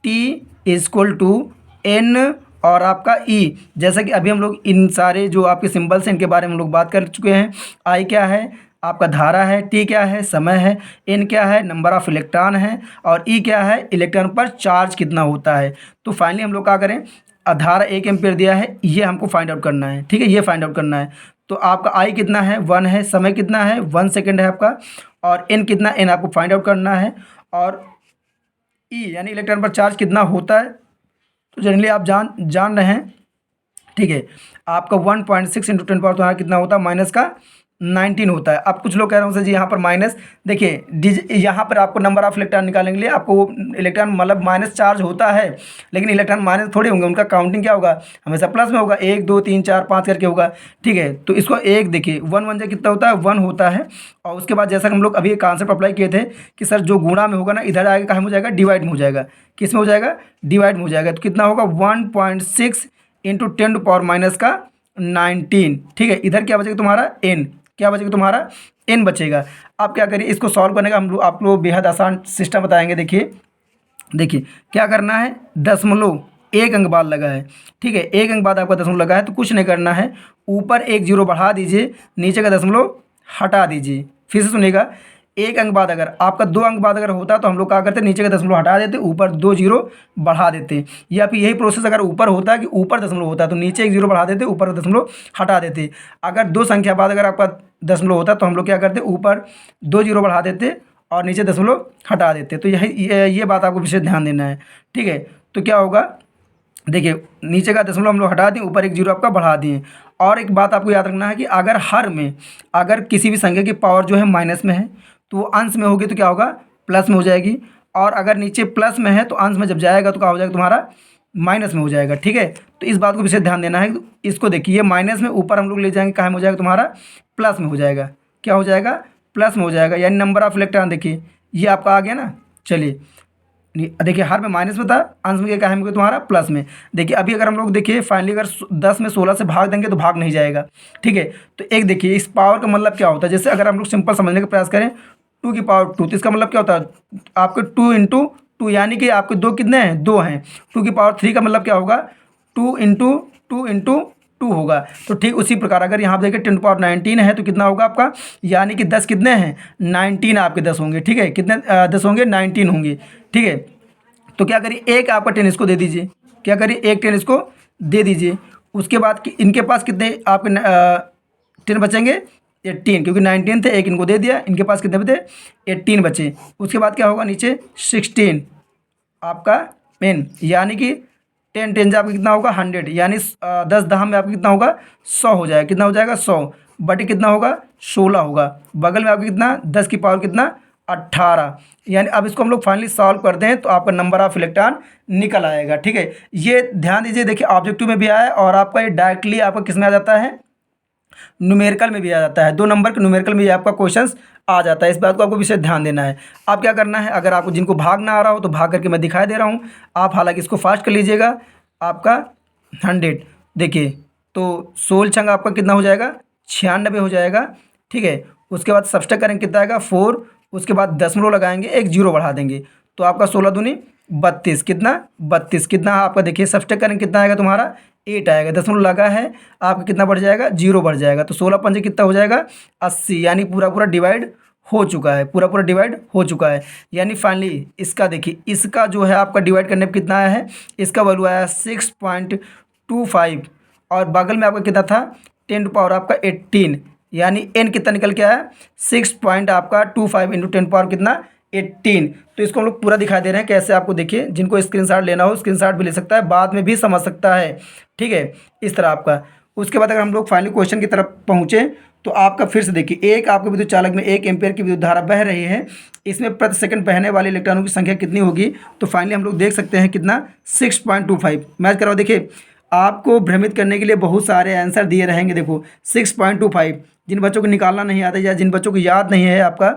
टी इजक्वल टू एन और आपका ई। जैसा कि अभी हम लोग इन सारे जो आपके सिंबल्स हैं इनके बारे में हम लोग बात कर चुके हैं। आई क्या है आपका धारा है, टी क्या है समय है, एन क्या है नंबर ऑफ इलेक्ट्रॉन है, और ई क्या है इलेक्ट्रॉन पर चार्ज कितना होता है। तो फाइनली हम लोग क्या करें, धारा 1 एम्पीयर दिया है, ये हमको फाइंड आउट करना है, ठीक है ये फाइंड आउट करना है। तो आपका आई कितना है 1 है, समय कितना है 1 सेकेंड है आपका, और एन कितना एन आपको फाइंड आउट करना है, और ई यानी इलेक्ट्रॉन पर चार्ज कितना होता है। तो जनरली आप जान रहे हैं ठीक है। आपका 1.6 इंटू 10 पावर तुम्हारा कितना होता है, माइनस का 19 होता है। अब कुछ लोग कह रहे हैं सर जी यहाँ पर माइनस, देखिए यहाँ पर आपको नंबर ऑफ इलेक्ट्रॉन निकालने के लिए आपको वो इलेक्ट्रॉन मतलब माइनस चार्ज होता है, लेकिन इलेक्ट्रॉन माइनस थोड़े होंगे, उनका काउंटिंग क्या होगा, हमेशा प्लस में होगा, 1 2 3 4 5 करके होगा। ठीक है, तो इसको एक देखिए 1 1 से कितना होता है, 1 होता है। और उसके बाद जैसा कि हम लोग अभी एक कॉन्सेप्ट अप्लाई किए थे कि सर जो गुणा में होगा ना, इधर आगे कहाँ में हो जाएगा, डिवाइड में हो जाएगा। किस में हो जाएगा, डिवाइड में हो जाएगा। तो कितना होगा 1.6 इंटू 10⁻⁻19। ठीक है, इधर क्या बचेगा तुम्हारा n, क्या बचेगा तुम्हारा n बचेगा। अब क्या करिए, इसको सॉल्व करने का हम लोग आप लोग बेहद आसान सिस्टम बताएंगे। देखिए देखिए क्या करना है, दशमलव एक अंक बाद लगा है। ठीक है, एक अंक बाद आपका दशमलव लगा है, तो कुछ नहीं करना है, ऊपर एक जीरो बढ़ा दीजिए, नीचे का दशमलव हटा दीजिए। फिर से सुनिएगा, एक अंक बाद अगर आपका 2 अंक बाद अगर होता तो हम लोग क्या करते, नीचे का दशमलव हटा देते, ऊपर 2 जीरो बढ़ा देते। या फिर यही प्रोसेस अगर ऊपर होता है कि ऊपर दशमलव होता है तो नीचे एक जीरो बढ़ा देते, ऊपर का दशमलव हटा देते। अगर 2 संख्या बाद अगर आपका दशमलव होता तो हम लोग क्या करते, ऊपर 2 जीरो बढ़ा देते और नीचे दशमलव हटा देते। तो यही ये बात आपको विशेष ध्यान देना है। ठीक है, तो क्या होगा, देखिए नीचे का दशमलव हम लोग हटा दिए, ऊपर एक जीरो आपका बढ़ा दिए। और एक बात आपको याद रखना है कि अगर हर में अगर किसी भी संख्या की पावर जो है माइनस में है तो वो अंश में होगी तो क्या होगा, प्लस में हो जाएगी। और अगर नीचे प्लस में है तो अंश में जब जाएगा तो क्या हो जाएगा तुम्हारा, माइनस में हो जाएगा। ठीक है, तो इस बात को विशेष ध्यान देना है। इसको देखिए, ये माइनस में ऊपर हम लोग ले जाएंगे, कहाँ में हो जाएगा तुम्हारा, प्लस में हो जाएगा। क्या हो जाएगा, प्लस में हो जाएगा। यानी नंबर ऑफ इलेक्ट्रॉन देखिए ये आपका आ गया ना। चलिए देखिए, हर में माइनस में था, अंश में क्या है तुम्हारा, प्लस में। देखिए अभी अगर हम लोग देखिए फाइनली अगर 10 में 16 से भाग देंगे तो भाग नहीं जाएगा। ठीक है, तो एक देखिए इस पावर का मतलब क्या होता है, जैसे अगर हम लोग सिंपल समझने का प्रयास करें 2 की पावर 2, तो इसका मतलब क्या होता है, आपके 2 इंटू 2, यानी कि आपके 2 कितने हैं, 2 हैं। 2 की पावर 3 का मतलब क्या होगा, 2 इंटू 2 इंटू 2 होगा। तो ठीक उसी प्रकार अगर यहाँ देखिए 10 पावर 19 है तो कितना होगा आपका, यानी कि 10 कितने हैं, 19 आपके 10 होंगे। ठीक है, कितने 10 होंगे, 19 होंगे। ठीक है, तो क्या करिए, एक आपका 10 इसको दे दीजिए, क्या करिए, एक 10 इसको दे दीजिए। उसके बाद इनके पास कितने आपके 10 बचेंगे, 18, क्योंकि 19 थे, एक इनको दे दिया, इनके पास कितने बचे, 18 बचे। उसके बाद क्या होगा, नीचे 16 आपका पेन, यानी कि 10 10 से आपका कितना होगा, 100, यानी 10 10 में आपका कितना होगा, 100 हो जाएगा। कितना हो जाएगा, 100 बटे कितना होगा, 16 होगा। बगल में आपका कितना, 10 की पावर कितना, 18। यानी अब इसको हम लोग फाइनली सॉल्व करते हैं तो आपका नंबर ऑफ इलेक्ट्रॉन निकल आएगा। ठीक है, ये ध्यान दीजिए, देखिए ऑब्जेक्टिव में भी आया है और आपका ये डायरेक्टली आपका किस में आ जाता है, न्यूमेरिकल में भी आ जाता है। 2 नंबर के न्यूमेरिकल में भी आपका क्वेश्चंस आ जाता है। इस बात को आपको विशेष ध्यान देना है। आप क्या करना है, अगर आपको जिनको भाग ना आ रहा हो तो भाग करके मैं दिखाई दे रहा हूँ, आप हालांकि इसको फास्ट कर लीजिएगा। आपका 100 देखिए, तो 16 छंग आपका कितना हो जाएगा, 96 हो जाएगा। ठीक है, उसके बाद सब्सट्रैक्ट करेंगे कितना आएगा, 4। उसके बाद दशमलव लगाएंगे, एक जीरो बढ़ा देंगे, तो आपका 16 दूनी 32, कितना 32, कितना आपका देखिए सब्सट्रैक्ट करेंगे कितना आएगा तुम्हारा, 8 आएगा। दशमलव लगा है आपका कितना बढ़ जाएगा, जीरो बढ़ जाएगा। तो 16 पंजे कितना हो जाएगा, 80, यानी पूरा पूरा डिवाइड हो चुका है, पूरा पूरा डिवाइड हो चुका है। यानी फाइनली इसका देखिए, इसका जो है आपका डिवाइड करने पर कितना आया है, इसका वैल्यू आया 6.25 और बगल में आपका कितना था, 10 पावर आपका 18, यानी n कितना निकल के आया, 6.25 इंटू 10 पावर कितना, 18। तो इसको हम लोग पूरा दिखा दे रहे हैं कैसे, आपको देखिए जिनको स्क्रीनशॉट लेना हो स्क्रीनशॉट भी ले सकता है, बाद में भी समझ सकता है। ठीक है, इस तरह आपका। उसके बाद अगर हम लोग फाइनली क्वेश्चन की तरफ पहुँचे तो आपका फिर से देखिए, एक आपके विद्युत चालक में 1 एम्पियर की विद्युत धारा बह रही है, इसमें प्रति सेकंड बहने वाले इलेक्ट्रॉनों की संख्या कितनी होगी। तो फाइनली हम लोग देख सकते हैं कितना, 6.25। मैच कराओ, देखिए आपको भ्रमित करने के लिए बहुत सारे आंसर दिए रहेंगे। देखो 6.25, जिन बच्चों को निकालना नहीं आता या जिन बच्चों को याद नहीं है आपका,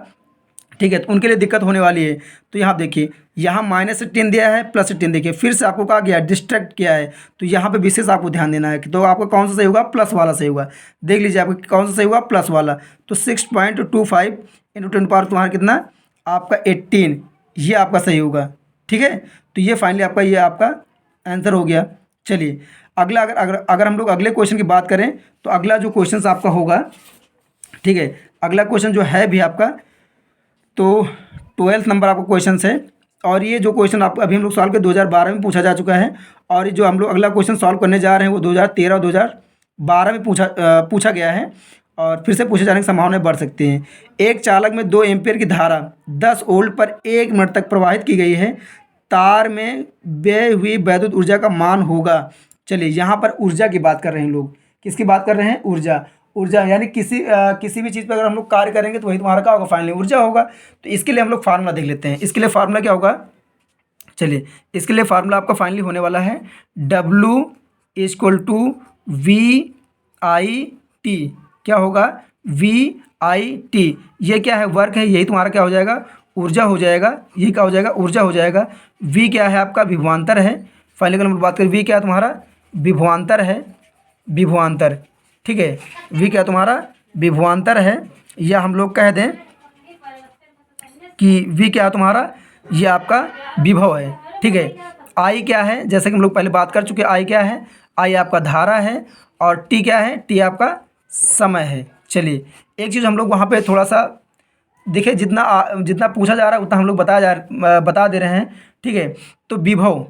ठीक है, तो उनके लिए दिक्कत होने वाली है। तो यहाँ देखिए, यहाँ -10 दिया है, +10 देखिए, फिर से आपको कहा गया डिस्ट्रैक्ट किया है, तो यहाँ पे विशेष आपको ध्यान देना है कि तो आपका कौन सा सही होगा, प्लस वाला सही होगा। देख लीजिए आपका कौन सा सही हुआ, प्लस वाला। तो 6.25 इंटू 10 पावर तुम्हारा कितना, आपका 18, ये आपका सही होगा। ठीक है, तो ये फाइनली आपका ये आपका आंसर हो गया। चलिए अगला, अगर हम लोग अगले क्वेश्चन की बात करें तो अगला जो क्वेश्चन आपका होगा, ठीक है, अगला क्वेश्चन जो है भी आपका, तो 12th नंबर आपका क्वेश्चन है। और ये जो क्वेश्चन आप अभी हम लोग सॉल्व के 2012 में पूछा जा चुका है, और ये जो हम लोग अगला क्वेश्चन सॉल्व करने जा रहे हैं वो 2013 और 2012 में पूछा गया है, और फिर से पूछे जाने की संभावना बढ़ सकती हैं। एक चालक में 2 एम्पियर की धारा 10 वोल्ट पर 1 मिनट तक प्रवाहित की गई है। तार में व्यय हुई वैद्युत ऊर्जा का मान होगा। चलिए यहाँ पर ऊर्जा की बात कर रहे हैं लोग, किसकी बात कर रहे हैं? ऊर्जा। ऊर्जा यानी किसी भी चीज़ पर अगर हम लोग कार्य करेंगे तो वही तुम्हारा क्या होगा? फाइनली ऊर्जा होगा। तो इसके लिए हम लोग फार्मूला देख लेते हैं। इसके लिए फार्मूला क्या होगा? चलिए इसके लिए फार्मूला आपका फाइनली होने वाला है W equal to V I T. क्या होगा? V I T. ये क्या है? वर्क है, यही तुम्हारा क्या हो जाएगा? ऊर्जा हो जाएगा। ये क्या हो जाएगा? ऊर्जा हो जाएगा। वी क्या है? आपका विभवांतर है। फाइनली अगर हम बात करें, वी क्या है तुम्हारा? विभवांतर है। विभवांतर, ठीक है। वी क्या तुम्हारा? विभवांतर है। या हम लोग कह दें कि वी क्या है तुम्हारा? ये आपका विभव है, ठीक है। आई क्या है? जैसे कि हम लोग पहले बात कर चुके, आई क्या है? आई आपका धारा है। और टी क्या है? टी आपका समय है। चलिए एक चीज़ हम लोग वहाँ पे थोड़ा सा देखिए, जितना पूछा जा रहा है उतना हम लोग बता दे रहे हैं, ठीक है। तो विभव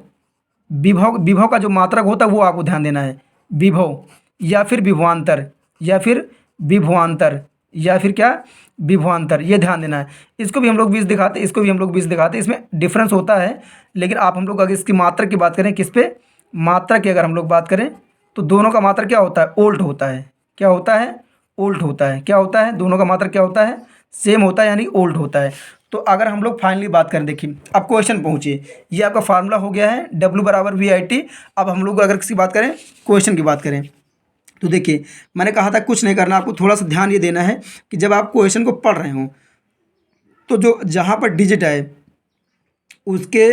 विभव विभव का जो मात्रक होता है वो आपको ध्यान देना है। विभव या फिर विभवांतर या फिर विभवांतर या फिर क्या? विभवांतर, ये ध्यान देना है। इसको भी हम लोग 20 दिखाते, इसको भी हम लोग 20 दिखाते, इसमें डिफरेंस होता है। लेकिन आप हम लोग अगर इसकी मात्रक की बात करें, किस पे? मात्रक की अगर हम लोग बात करें तो दोनों का मात्रक क्या होता है? उल्ट होता है। क्या होता है? उल्ट होता है। क्या होता है? दोनों का मात्रक क्या होता है? सेम होता है, यानी उल्ट होता है। तो अगर हम लोग फाइनली बात करें, देखिए अब क्वेश्चन पहुँचिए, ये आपका फार्मूला हो गया है W बराबर वी आई टी। अब हम लोग अगर किसी बात करें, क्वेश्चन की बात करें, तो देखिए मैंने कहा था कुछ नहीं करना, आपको थोड़ा सा ध्यान ये देना है कि जब आप क्वेश्चन को पढ़ रहे हो तो जो जहाँ पर डिजिट है उसके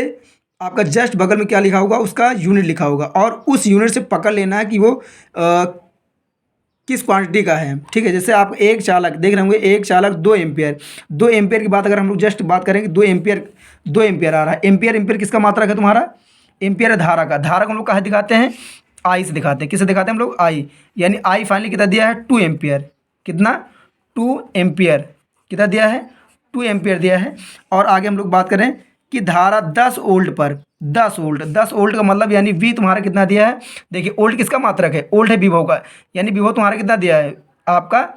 आपका जस्ट बगल में क्या लिखा होगा? उसका यूनिट लिखा होगा, और उस यूनिट से पकड़ लेना है कि वो किस क्वांटिटी का है, ठीक है। जैसे आप एक चालक देख रहे होंगे, एक चालक 2 एम्पियर, 2 एम्पियर की बात अगर हम लोग जस्ट बात करेंगे, 2 एम्पियर आ रहा है। एम्पियर एम्पियर किसका मात्रक है तुम्हारा? एम्पियर है धारा का। धारा को हम लोग कहाँ दिखाते हैं? आई से दिखाते हैं। किससे दिखाते हैं हम लोग? आई। यानी आई फाइनली कितना दिया है? 2 एम्पियर। कितना? 2 एम्पियर। कितना दिया है? 2 एम्पियर दिया है। और आगे हम लोग बात करें कि धारा 10 वोल्ट पर, 10 वोल्ट, 10 वोल्ट का मतलब यानी वी तुम्हारा कितना दिया है? देखिए वोल्ट किसका मात्रक है? वोल्ट है विभव का, यानी विभव तुम्हारा कितना दिया है? आपका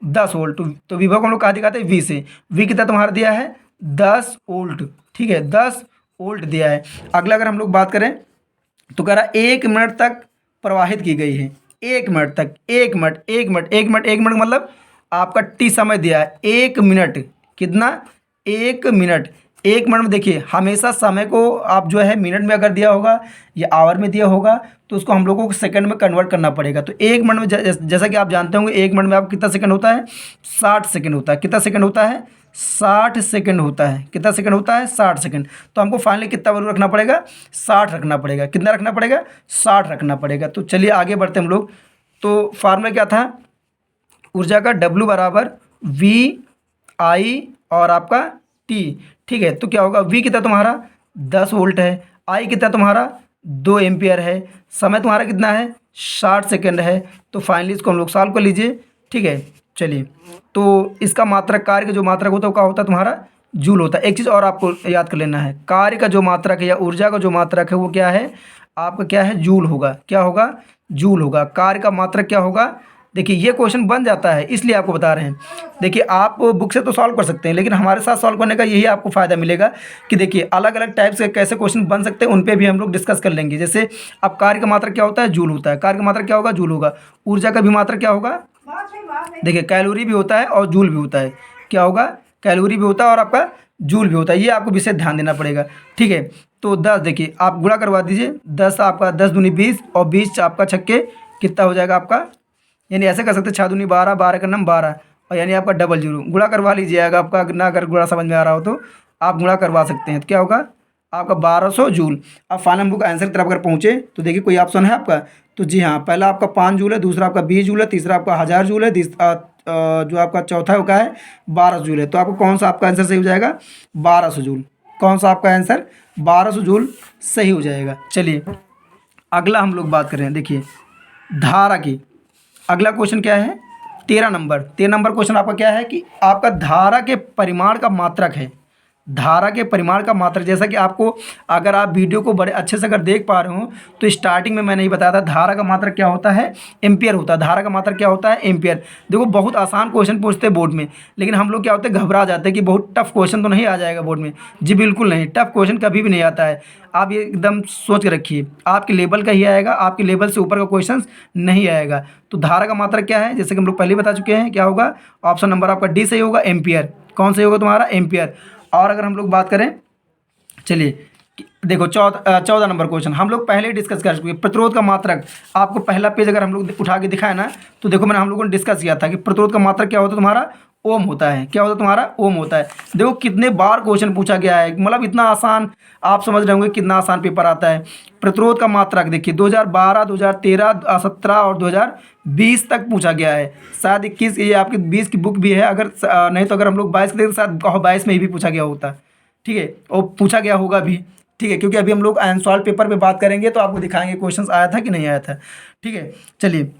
10 वोल्ट। तो विभव को हम लोग कहाँ दिखाते हैं? वी से। वी कितना तुम्हारा दिया है? 10 वोल्ट, ठीक है। 10 वोल्ट दिया है। अगला अगर हम लोग बात करें तो कह रहा 1 मिनट तक प्रवाहित की गई है। 1 मिनट तक, 1 मिनट, 1 मिनट, 1 मिनट, 1 मिनट मतलब आपका टी समय दिया है 1 मिनट। कितना? 1 मिनट। 1 मिनट में देखिए हमेशा समय को आप जो है मिनट में अगर दिया होगा या आवर में दिया होगा तो उसको हम लोगों को सेकंड में कन्वर्ट करना पड़ेगा। तो 1 मिनट में जैसा कि आप जानते होंगे 1 मिनट में आप कितना सेकंड होता है? 60 सेकंड होता है। कितना सेकंड होता है? 60 सेकंड होता है। कितना सेकंड होता है? 60 सेकंड। तो हमको फाइनली कितना वैल्यू रखना पड़ेगा? 60 रखना पड़ेगा। कितना रखना पड़ेगा? 60 रखना पड़ेगा। तो चलिए आगे बढ़ते हम लोग। तो फार्मूला क्या था? ऊर्जा का W बराबर वी आई और आपका टी, ठीक है। तो क्या होगा? वी कितना तुम्हारा? 10 वोल्ट है। आई कितना तुम्हारा? 2 एम्पियर है। समय तुम्हारा कितना है? 60 सेकंड है। तो फाइनली इसको हम लोग सॉल्व कर लीजिए, ठीक है। चलिए तो इसका मात्रक, कार्य का जो मात्रक होता है वो क्या होता है तुम्हारा? जूल होता है। एक चीज़ और आपको याद कर लेना है, कार्य का जो मात्रक है या ऊर्जा का जो मात्रक है वो क्या है? आपका क्या है? जूल होगा। क्या होगा? जूल होगा। कार्य का मात्रक क्या होगा? देखिए ये क्वेश्चन बन जाता है, इसलिए आपको बता रहे हैं। देखिए आप बुक से तो सॉल्व कर सकते हैं, लेकिन हमारे साथ सॉल्व करने का यही आपको फ़ायदा मिलेगा कि देखिए अलग अलग टाइप से कैसे क्वेश्चन बन सकते हैं, उन पे भी हम लोग डिस्कस कर लेंगे। जैसे अब कार्य का मात्रक क्या होता है? जूल होता है। कार्य का मात्रक क्या होगा? जूल होगा। ऊर्जा का भी मात्रक क्या होगा? देखिए कैलोरी भी होता है और जूल भी होता है। क्या होगा? कैलोरी भी होता है और आपका जूल भी होता है। ये आपको विशेष ध्यान देना पड़ेगा, ठीक है। तो 10 देखिए आप गुणा करवा दीजिए। 10 आपका 10 दूनी 20 और 20 आपका छक्के कितना हो जाएगा आपका? यानी ऐसे कर सकते हैं 6 दूनी 12, 12 का नम 12 और यानी आपका डबल जीरो। गुणा करवा लीजिएगा, आपका ना अगर गुणा समझ में आ रहा हो तो आप गुणा करवा सकते हैं। तो क्या होगा? आपका 1200 जूल। अब फाइनल हम लोग आंसर की तरफ अगर पहुँचे तो देखिए कोई ऑप्शन है आपका? तो जी हाँ, पहला आपका 5 जूल है, दूसरा आपका 20 जूल है, तीसरा आपका 1000 जूल है, जो आपका चौथा का है 12 जूल है। तो आपको कौन सा आपका आंसर सही हो जाएगा? 1200 जूल। कौन सा आपका आंसर? 1200 जूल सही हो जाएगा। चलिए अगला हम लोग बात करें, देखिए धारा की। अगला क्वेश्चन क्या है? 13 नंबर क्वेश्चन आपका क्या है कि आपका धारा के परिमाण का मात्रक है। धारा के परिमाण का मात्रक, जैसा कि आपको अगर आप वीडियो को बड़े अच्छे से अगर देख पा रहे हो तो स्टार्टिंग में मैंने ही बताया था धारा का मात्रक क्या होता है, एम्पियर होता है। धारा का मात्रक क्या होता है, एम्पियर। देखो बहुत आसान क्वेश्चन पूछते हैं बोर्ड में, लेकिन हम लोग क्या होते हैं, घबरा जाते हैं कि बहुत टफ क्वेश्चन तो नहीं आ जाएगा बोर्ड में। जी बिल्कुल नहीं, टफ क्वेश्चन कभी भी नहीं आता है। आप ये एकदम सोच के रखिए, आपके लेवल का ही आएगा, आपके लेवल से ऊपर का क्वेश्चन नहीं आएगा। तो धारा का मात्रक क्या है, जैसे कि हम लोग पहले बता चुके हैं, क्या होगा, ऑप्शन नंबर आपका डी सही होगा, एम्पियर। कौन सही होगा तुम्हारा, एम्पियर। और अगर हम लोग बात करें, चलिए देखो 14 नंबर क्वेश्चन हम लोग पहले ही डिस्कस कर चुके हैं। प्रतिरोध का मात्रक, आपको पहला पेज अगर हम लोग उठा के दिखाए ना, तो देखो मैंने हम लोगों ने डिस्कस किया था कि प्रतिरोध का मात्रक क्या होता है तुम्हारा, ओम होता है। क्या होता है तुम्हारा, ओम होता है। देखो कितने बार क्वेश्चन पूछा गया है, मतलब इतना आसान, आप समझ रहे होंगे कितना आसान पेपर आता है। प्रतिरोध का मात्रक देखिए 2012, 2013, 2017 और 2020 तक पूछा गया है। शायद 21, ये आपकी 20 की बुक भी है, अगर नहीं तो अगर हम लोग 22 की देखते शायद 22 में ही भी पूछा गया होता, ठीक है, और पूछा गया होगा भी, ठीक है, क्योंकि अभी हम लोग सॉल्व पेपर पे बात करेंगे तो आपको दिखाएंगे क्वेश्चंस आया था कि नहीं आया था, ठीक है। चलिए,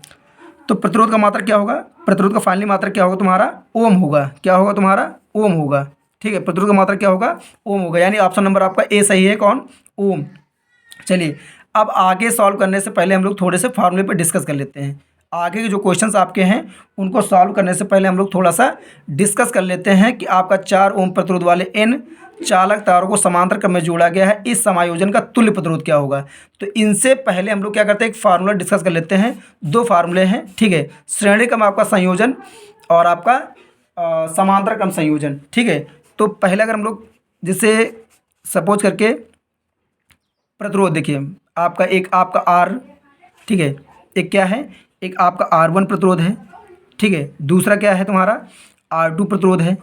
तो प्रतिरोध का मात्रक क्या होगा, प्रतिरोध का फाइनली मात्रक क्या होगा तुम्हारा, ओम होगा। क्या होगा तुम्हारा, ओम होगा, ठीक है। प्रतिरोध का मात्रक क्या होगा, ओम होगा, यानी ऑप्शन नंबर आपका ए सही है, कौन, ओम। चलिए, अब आगे सॉल्व करने से पहले हम लोग थोड़े से फार्मूले पर डिस्कस कर लेते हैं। आगे के जो क्वेश्चंस आपके हैं उनको सॉल्व करने से पहले हम लोग थोड़ा सा डिस्कस कर लेते हैं कि आपका 4 ओम प्रतिरोध वाले n चालक तारों को समांतर क्रम में जोड़ा गया है, इस समायोजन का तुल्य प्रतिरोध क्या होगा। तो इनसे पहले हम लोग क्या करते हैं, एक फार्मूला डिस्कस कर लेते हैं। 2 फार्मूले हैं, ठीक है, श्रेणी क्रम आपका संयोजन और आपका समांतर क्रम संयोजन, ठीक है। तो पहले अगर हम लोग जैसे सपोज करके प्रतिरोध देखिए, आपका एक आपका आर, ठीक है, एक क्या है, एक आपका R1 प्रतिरोध है, ठीक है, दूसरा क्या है तुम्हारा R2 प्रतिरोध है,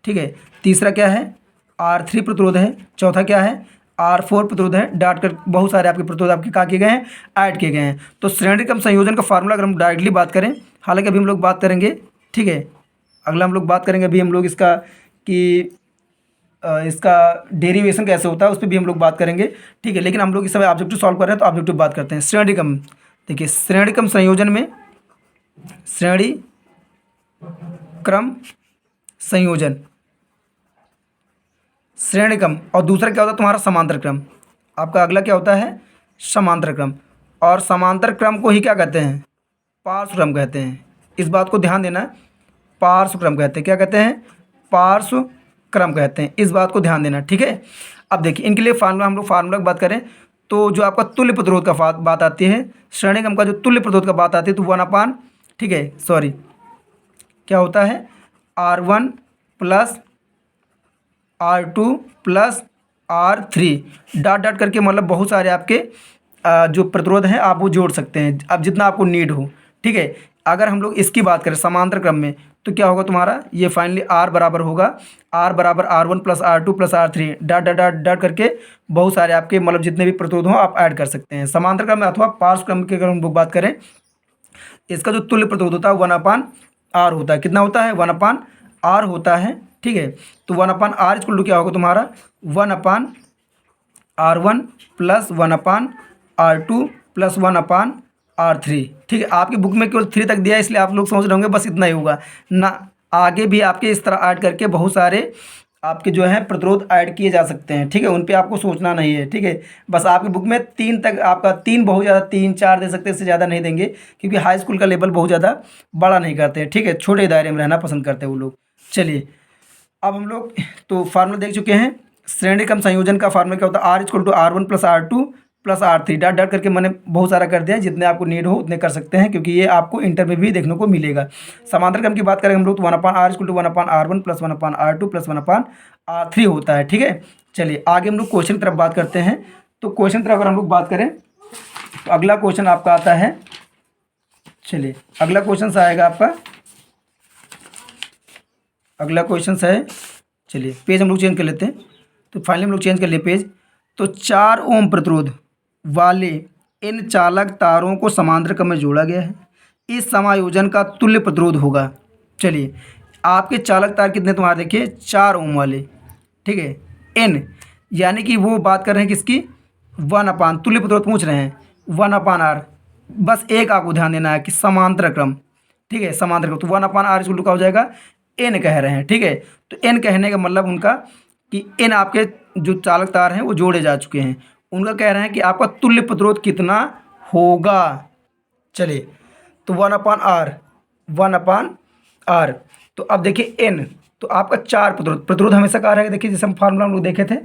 ठीक है, तीसरा क्या है R3 प्रतिरोध है, चौथा क्या है R4 प्रतिरोध है। डाट कर बहुत सारे आपके प्रतिरोध आपके क्या किए गए हैं, ऐड किए गए हैं। तो श्रेणी क्रम संयोजन का फार्मूला अगर हम डायरेक्टली बात करें, हालांकि अभी हम लोग बात करेंगे, ठीक है, अगला हम लोग बात करेंगे अभी हम लोग इसका कि इसका डेरिवेशन कैसे होता है उस पर भी हम लोग बात करेंगे, ठीक है। लेकिन हम लोग इस समय ऑब्जेक्टिव सॉल्व कर रहे हैं तो ऑब्जेक्टिव बात करते हैं। श्रेणी क्रम देखिए, श्रेणी क्रम संयोजन में, श्रेणी क्रम संयोजन, श्रेणी क्रम, और दूसरा क्या होता है तुम्हारा समांतर क्रम। आपका अगला क्या होता है, समांतर क्रम। और समांतर क्रम को ही क्या कहते हैं, पार्श्व क्रम कहते हैं। इस बात को ध्यान देना, पार्श्व क्रम कहते हैं। क्या कहते हैं, पार्श्व क्रम कहते हैं, इस बात को ध्यान देना, ठीक है। अब देखिए इनके लिए फार्मूला, हम लोग फार्मूला की बात करें तो जो आपका तुल्य प्रतिरोध का बात आती है, श्रेणी क्रम का जो तुल्य प्रतिरोध का बात आती है तो 1/, ठीक है, सॉरी क्या होता है R1 plus R2 plus R3 dot dot करके, मतलब बहुत सारे आपके जो प्रतिरोध हैं आप वो जोड़ सकते हैं अब जितना आपको नीड हो, ठीक है। अगर हम लोग इसकी बात करें समांतर क्रम में तो क्या होगा तुम्हारा, ये फाइनली R बराबर होगा, R बराबर R1 plus R2 plus R3 dot dot dot dot करके बहुत सारे आपके मतलब जितने भी प्रतिरोध हों आप ऐड कर सकते हैं। समांतर क्रम में अथवा पार्श्व क्रम की अगर हम लोग बात करें, इसका जो तुल्य प्रतिरोध होता है 1/r होता है। कितना होता है, 1/r होता है, ठीक है। तो 1/r इक्वल टू क्या होगा तुम्हारा, 1/r1 plus 1/r2 plus 1/r3, ठीक है। आपकी बुक में केवल 3 तक दिया है इसलिए आप लोग समझ रहे होंगे बस इतना ही होगा ना, आगे भी आपके इस तरह ऐड करके बहुत सारे आपके जो है प्रतिरोध ऐड किए जा सकते हैं, ठीक है। उन पे आपको सोचना नहीं है, ठीक है। बस आपकी बुक में 3 तक, आपका 3 बहुत ज़्यादा 3-4 दे सकते हैं, इससे ज़्यादा नहीं देंगे क्योंकि हाई स्कूल का लेवल बहुत ज़्यादा बड़ा नहीं करते हैं, ठीक है, छोटे दायरे में रहना पसंद करते हैं वो लोग। चलिए, अब हम लोग तो फार्मूला देख चुके हैं। श्रेणी क्रम संयोजन का फार्मूला क्या होता है, R equal to R1 plus R2 plus R3 dot dot करके मैंने बहुत सारा कर दिया, जितने आपको नीड हो उतने कर सकते हैं क्योंकि ये आपको इंटर में भी देखने को मिलेगा। समांतर क्रम की बात करें हम लोग तो 1/r equal to 1/r1 plus 1/r2 plus 1/r3 होता है, ठीक है। चलिए आगे हम लोग क्वेश्चन की तरफ बात करते हैं। तो क्वेश्चन की तरफ अगर हम लोग बात करें तो अगला क्वेश्चन आपका आता है, चलिए अगला क्वेश्चन आएगा आपका, अगला क्वेश्चन है, चलिए पेज हम लोग चेंज कर लेते हैं। तो फाइनली हम लोग चेंज कर लिए पेज। तो 4 ओम प्रतिरोध वाले इन चालक तारों को समांतर क्रम में जोड़ा गया है, इस समायोजन का तुल्य प्रतिरोध होगा। चलिए, आपके चालक तार कितने तुम्हारे देखिए 4 ओम वाले, ठीक है, एन, यानी कि वो बात कर रहे हैं किसकी, 1/, तुल्य प्रतिरोध पूछ रहे हैं 1/r। बस एक आपको ध्यान देना है कि समांतर क्रम, ठीक है, समांतर क्रम। तो 1/r इक्वल टू क्या हो जाएगा, एन कह रहे हैं, ठीक है। तो एन कहने का मतलब उनका कि एन आपके जो चालक तार हैं वो जोड़े जा चुके हैं, उनका कह रहे हैं कि आपका तुल्य प्रतिरोध कितना होगा। चलिए, तो 1/r, 1/r। तो अब देखिए एन, तो आपका 4 प्रतिरोध हमेशा कहा रहेगा। देखिए जैसे हम फार्मूला हम लोग देखे थे,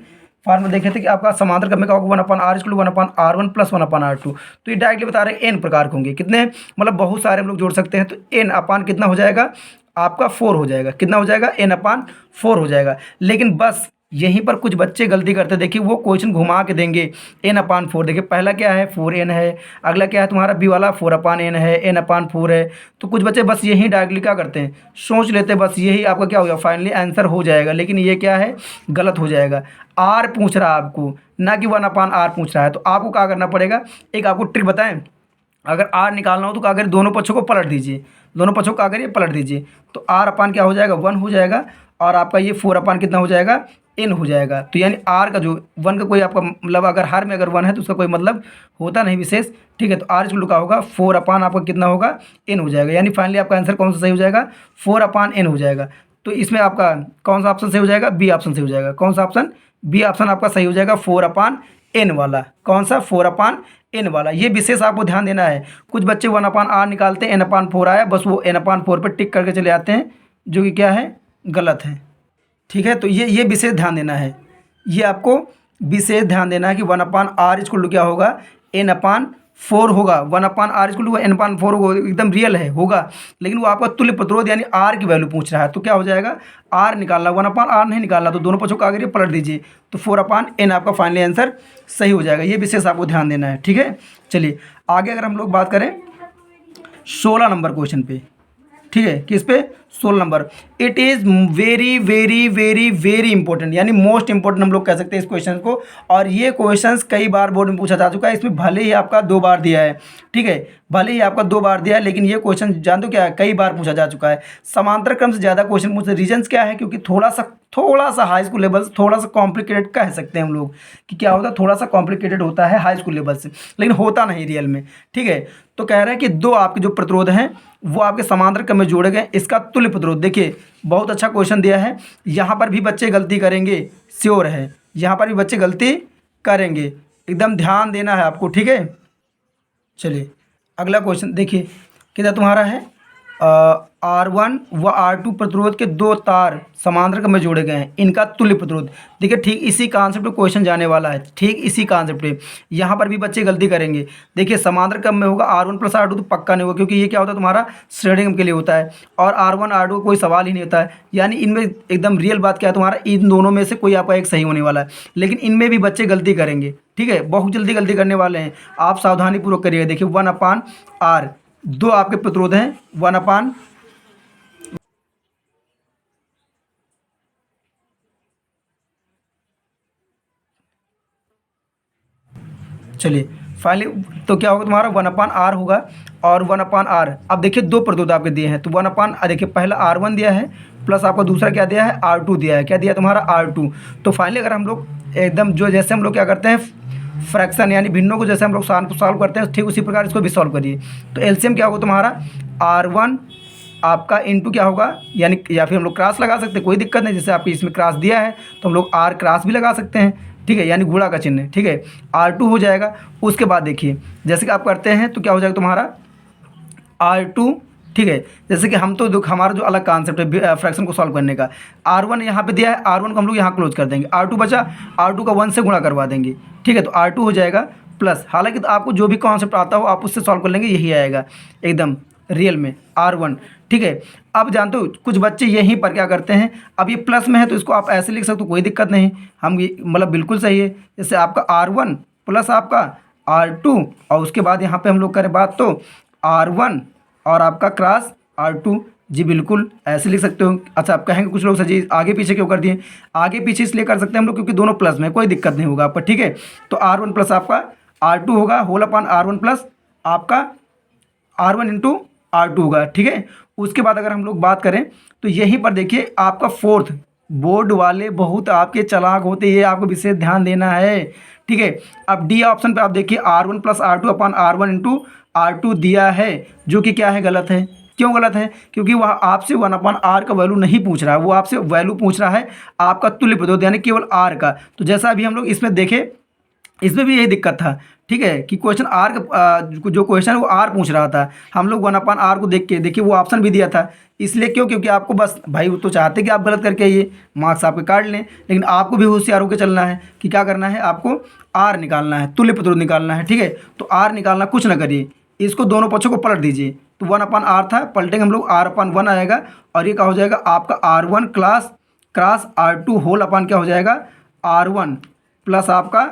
कि आपका समांतर क्रम में क्या होगा, 1/r = 1/r1 + 1/r2। तो ये डायरेक्टली बता रहे हैं एन प्रकार के होंगे, कितने, मतलब बहुत सारे हम लोग जोड़ सकते हैं। तो एन अपान कितना हो जाएगा आपका 4 हो जाएगा, कितना हो जाएगा, n/4 हो जाएगा। लेकिन बस यहीं पर कुछ बच्चे गलती करते हैं। देखिए वो क्वेश्चन घुमा के देंगे, n/4। देखिए पहला क्या है, 4n है, अगला क्या है तुम्हारा बी वाला 4/n है, n/4 है। तो कुछ बच्चे बस यही डायरेक्टली क्या करते हैं, सोच लेते हैं बस यही आपका क्या हो गया, फाइनली आंसर हो जाएगा। लेकिन ये क्या है, गलत हो जाएगा। आर पूछ रहा है आपको, ना कि 1/r पूछ रहा है। तो आपको क्या करना पड़ेगा, एक आपको ट्रिक बताएं, अगर आर निकालना हो तो क्या करें, दोनों पक्षों को पलट दीजिए, दोनों पक्षों को क्या करिए, पलट दीजिए। तो आर अपान क्या हो जाएगा, 1 हो जाएगा, और आपका ये 4 अपान कितना हो जाएगा, n हो जाएगा। तो यानी आर का जो 1 का कोई आपका मतलब, अगर हर में अगर 1 है तो उसका कोई मतलब होता नहीं विशेष, ठीक है। तो आर इक्वल टू क्या होगा, 4 अपान आपका कितना होगा, n हो जाएगा। यानी फाइनली आपका आंसर कौन सा सही हो जाएगा, 4/n हो जाएगा। तो इसमें आपका कौन सा ऑप्शन सही हो जाएगा, बी ऑप्शन सही हो जाएगा। कौन सा ऑप्शन, बी ऑप्शन आपका सही हो जाएगा, 4/n वाला। कौन सा, 4/n वाला। ये विशेष आपको ध्यान देना है। कुछ बच्चे 1/r निकालते हैं, n/4 आया, बस वो n/4 पर टिक करके चले आते हैं, जो कि क्या है, गलत है, ठीक है। तो ये विशेष ध्यान देना है, ये आपको विशेष ध्यान देना है कि 1/r इक्वल टू क्या होगा, n/4 होगा। 1/r इक्वल टू n/4 होगा, एकदम रियल है, होगा। लेकिन वो आपका तुल्य प्रतिरोध यानी r की वैल्यू पूछ रहा है, तो क्या हो जाएगा, r निकालना, 1/r नहीं निकालना। तो दोनों पक्षों को आगे पलट दीजिए, तो 4/n आपका फाइनली आंसर सही हो जाएगा। ये विशेष आपको ध्यान देना है, ठीक है। चलिए आगे अगर हम लोग बात करें 16 नंबर क्वेश्चन पे, ठीक है, किस पे, 16 number. It is very very very very important, यानी मोस्ट इंपॉर्टेंट हम लोग कह सकते हैं इस क्वेश्चन को। और ये क्वेश्चंस कई बार बोर्ड में पूछा जा चुका है। इसमें भले ही आपका 2 बार दिया है, ठीक है, भले ही आपका 2 बार दिया है, लेकिन ये क्वेश्चन जान दो क्या है, कई बार पूछा जा चुका है। समांतर क्रम से ज़्यादा क्वेश्चन पूछते, रीजन्स क्या है, क्योंकि थोड़ा सा हाई स्कूल लेवल से थोड़ा सा कॉम्प्लिकेटेड कह सकते हैं हम लोग, कि क्या होता है, थोड़ा सा कॉम्प्लिकेटेड होता है हाई स्कूल लेवल से, लेकिन होता नहीं रियल में, ठीक है। तो कह रहे हैं कि 2 आपके जो प्रतिरोध हैं वो आपके समांतर क्रम में जोड़े गए, इसका तुल्य प्रतिरोध। देखिए बहुत अच्छा क्वेश्चन दिया है, यहाँ पर भी बच्चे गलती करेंगे, श्योर है, यहाँ पर भी बच्चे गलती करेंगे, एकदम ध्यान देना है आपको, ठीक है। चलिए अगला क्वेश्चन देखिए, कितना तुम्हारा है, R1 व R2 प्रतिरोध के 2 तार समांतर क्रम में जोड़े गए हैं, इनका तुल्य प्रतिरोध। देखिए ठीक इसी कॉन्सेप्ट पे क्वेश्चन जाने वाला है, ठीक इसी कॉन्सेप्ट पे। यहाँ पर भी बच्चे गलती करेंगे। देखिए समांतर क्रम में होगा R1 + R2 तो पक्का नहीं होगा, क्योंकि ये क्या होता है तुम्हारा श्रेणी क्रम के लिए होता है, और R1 R2 कोई सवाल ही नहीं होता है। यानी इनमें एकदम रियल बात क्या है तुम्हारा, इन दोनों में से कोई आपका एक सही होने वाला है, लेकिन इनमें भी बच्चे गलती करेंगे, ठीक है, बहुत जल्दी गलती करने वाले हैं। आप सावधानीपूर्वक करिएगा। देखिए 1/r, 2 आपके प्रतिरोध हैं, 1/, चलिए फाइनली तो क्या होगा तुम्हारा, 1/r होगा, और 1/r। अब देखिए 2 प्रतिरोध आपके दिए हैं, तो 1/, देखिए पहला R1 दिया है, प्लस आपका दूसरा क्या दिया है, R2 दिया है। क्या दिया तुम्हारा, R2। तो फाइनली अगर हम लोग एकदम जो जैसे हम लोग क्या करते हैं, फ्रैक्शन यानी भिन्नों को जैसे हम लोग सॉल्व करते हैं, ठीक उसी प्रकार इसको भी सॉल्व करिए। तो एलसीएम क्या होगा तुम्हारा, R1 आपका इंटू क्या होगा, यानी या फिर हम लोग क्रॉस लगा सकते हैं, कोई दिक्कत नहीं। जैसे आप इसमें क्रॉस दिया है तो हम लोग R क्रॉस भी लगा सकते हैं, ठीक है, यानी गुणा का चिन्ह, ठीक है, R2 हो जाएगा। उसके बाद देखिए जैसे कि आप करते हैं तो क्या हो जाएगा तुम्हारा R2, ठीक है। जैसे कि हम तो हमारा जो अलग कॉन्सेप्ट है फ्रैक्शन को सॉल्व करने का, R1 यहाँ पे दिया है, R1 को हम लोग यहाँ क्लोज कर देंगे, R2 बचा, R2 का 1 से गुणा करवा देंगे, ठीक है। तो R2 हो जाएगा प्लस, हालांकि तो आपको जो भी कॉन्सेप्ट आता हो आप उससे सॉल्व कर लेंगे, यही आएगा एकदम रियल में, R1, ठीक है। अब जानते हो कुछ बच्चे यहीं पर क्या करते हैं, अब ये प्लस में है तो इसको आप ऐसे लिख सकते हो, कोई दिक्कत नहीं, हम ये मतलब बिल्कुल सही है। जैसे आपका R1 प्लस आपका R2, और उसके बाद यहाँ पे हम लोग करें बात तो R1 और आपका क्रॉस R2, जी बिल्कुल ऐसे लिख सकते हो। अच्छा आप कहेंगे कुछ लोग, सर जी आगे पीछे क्यों कर दिए, आगे पीछे इसलिए कर सकते हैं हम लोग क्योंकि दोनों प्लस में, कोई दिक्कत नहीं होगा आपका, ठीक है। तो R1 प्लस आपका R2 होगा, होल अपान R1 प्लस आपका R1 इंटू R2 होगा, ठीक है। उसके बाद अगर हम लोग बात करें तो यहीं पर देखिए आपका 4th, बोर्ड वाले बहुत आपके चालाक होते हैं, आपको विशेष ध्यान देना है, ठीक है। अब डी ऑप्शन पे आप देखिए R1 + R2 अपान R1 इंटू R2 दिया है, जो कि क्या है, गलत है। क्यों गलत है? क्योंकि वह आपसे 1/r का वैल्यू नहीं पूछ रहा है, वो आपसे वैल्यू पूछ रहा है आपका तुल्य प्रतिरोध यानी केवल r का। तो जैसा अभी हम लोग इसमें देखे, इसमें भी यही दिक्कत था, ठीक है, कि क्वेश्चन आर का जो क्वेश्चन है वो आर पूछ रहा था। हम लोग 1/r को देख के देखिए वो ऑप्शन भी दिया था, इसलिए क्यों? क्योंकि आपको बस भाई वो तो चाहते कि आप गलत करके आइए, मार्क्स आपके काट लें, लेकिन आपको भी होशियार होकर चलना है कि क्या करना है, आपको आर निकालना है, तुल्य प्रतिरोध निकालना है, ठीक है। तो आर निकालना, कुछ ना करिए, इसको दोनों पक्षों को पलट दीजिए। तो 1/r था, पलटेंगे हम लोग r/1 आएगा, और ये क्या हो जाएगा आपका r1 क्रॉस r2 होल अपन क्या हो जाएगा r1 प्लस आपका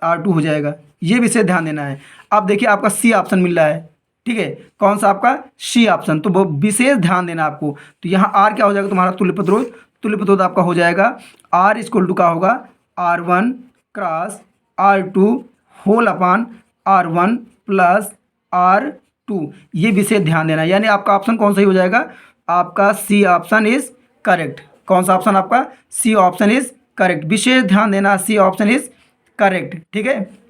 R2 हो जाएगा। ये विषय ध्यान देना है। अब देखिए आपका सी ऑप्शन मिल रहा है, ठीक है, कौन सा आपका सी ऑप्शन, तो वो विशेष ध्यान देना आपको। तो यहाँ R क्या हो जाएगा तुम्हारा तुल्य प्रतिरोध, तुल्य प्रतिरोध आपका हो जाएगा R इक्वल टू का होगा R1 cross R2 whole upon R1 plus R2। ये विशेष ध्यान देना है, यानी आपका ऑप्शन कौन सही हो जाएगा, आपका सी ऑप्शन इज करेक्ट। कौन सा ऑप्शन आपका, सी ऑप्शन इज करेक्ट, विशेष ध्यान देना, सी ऑप्शन इज करेक्ट, ठीक है।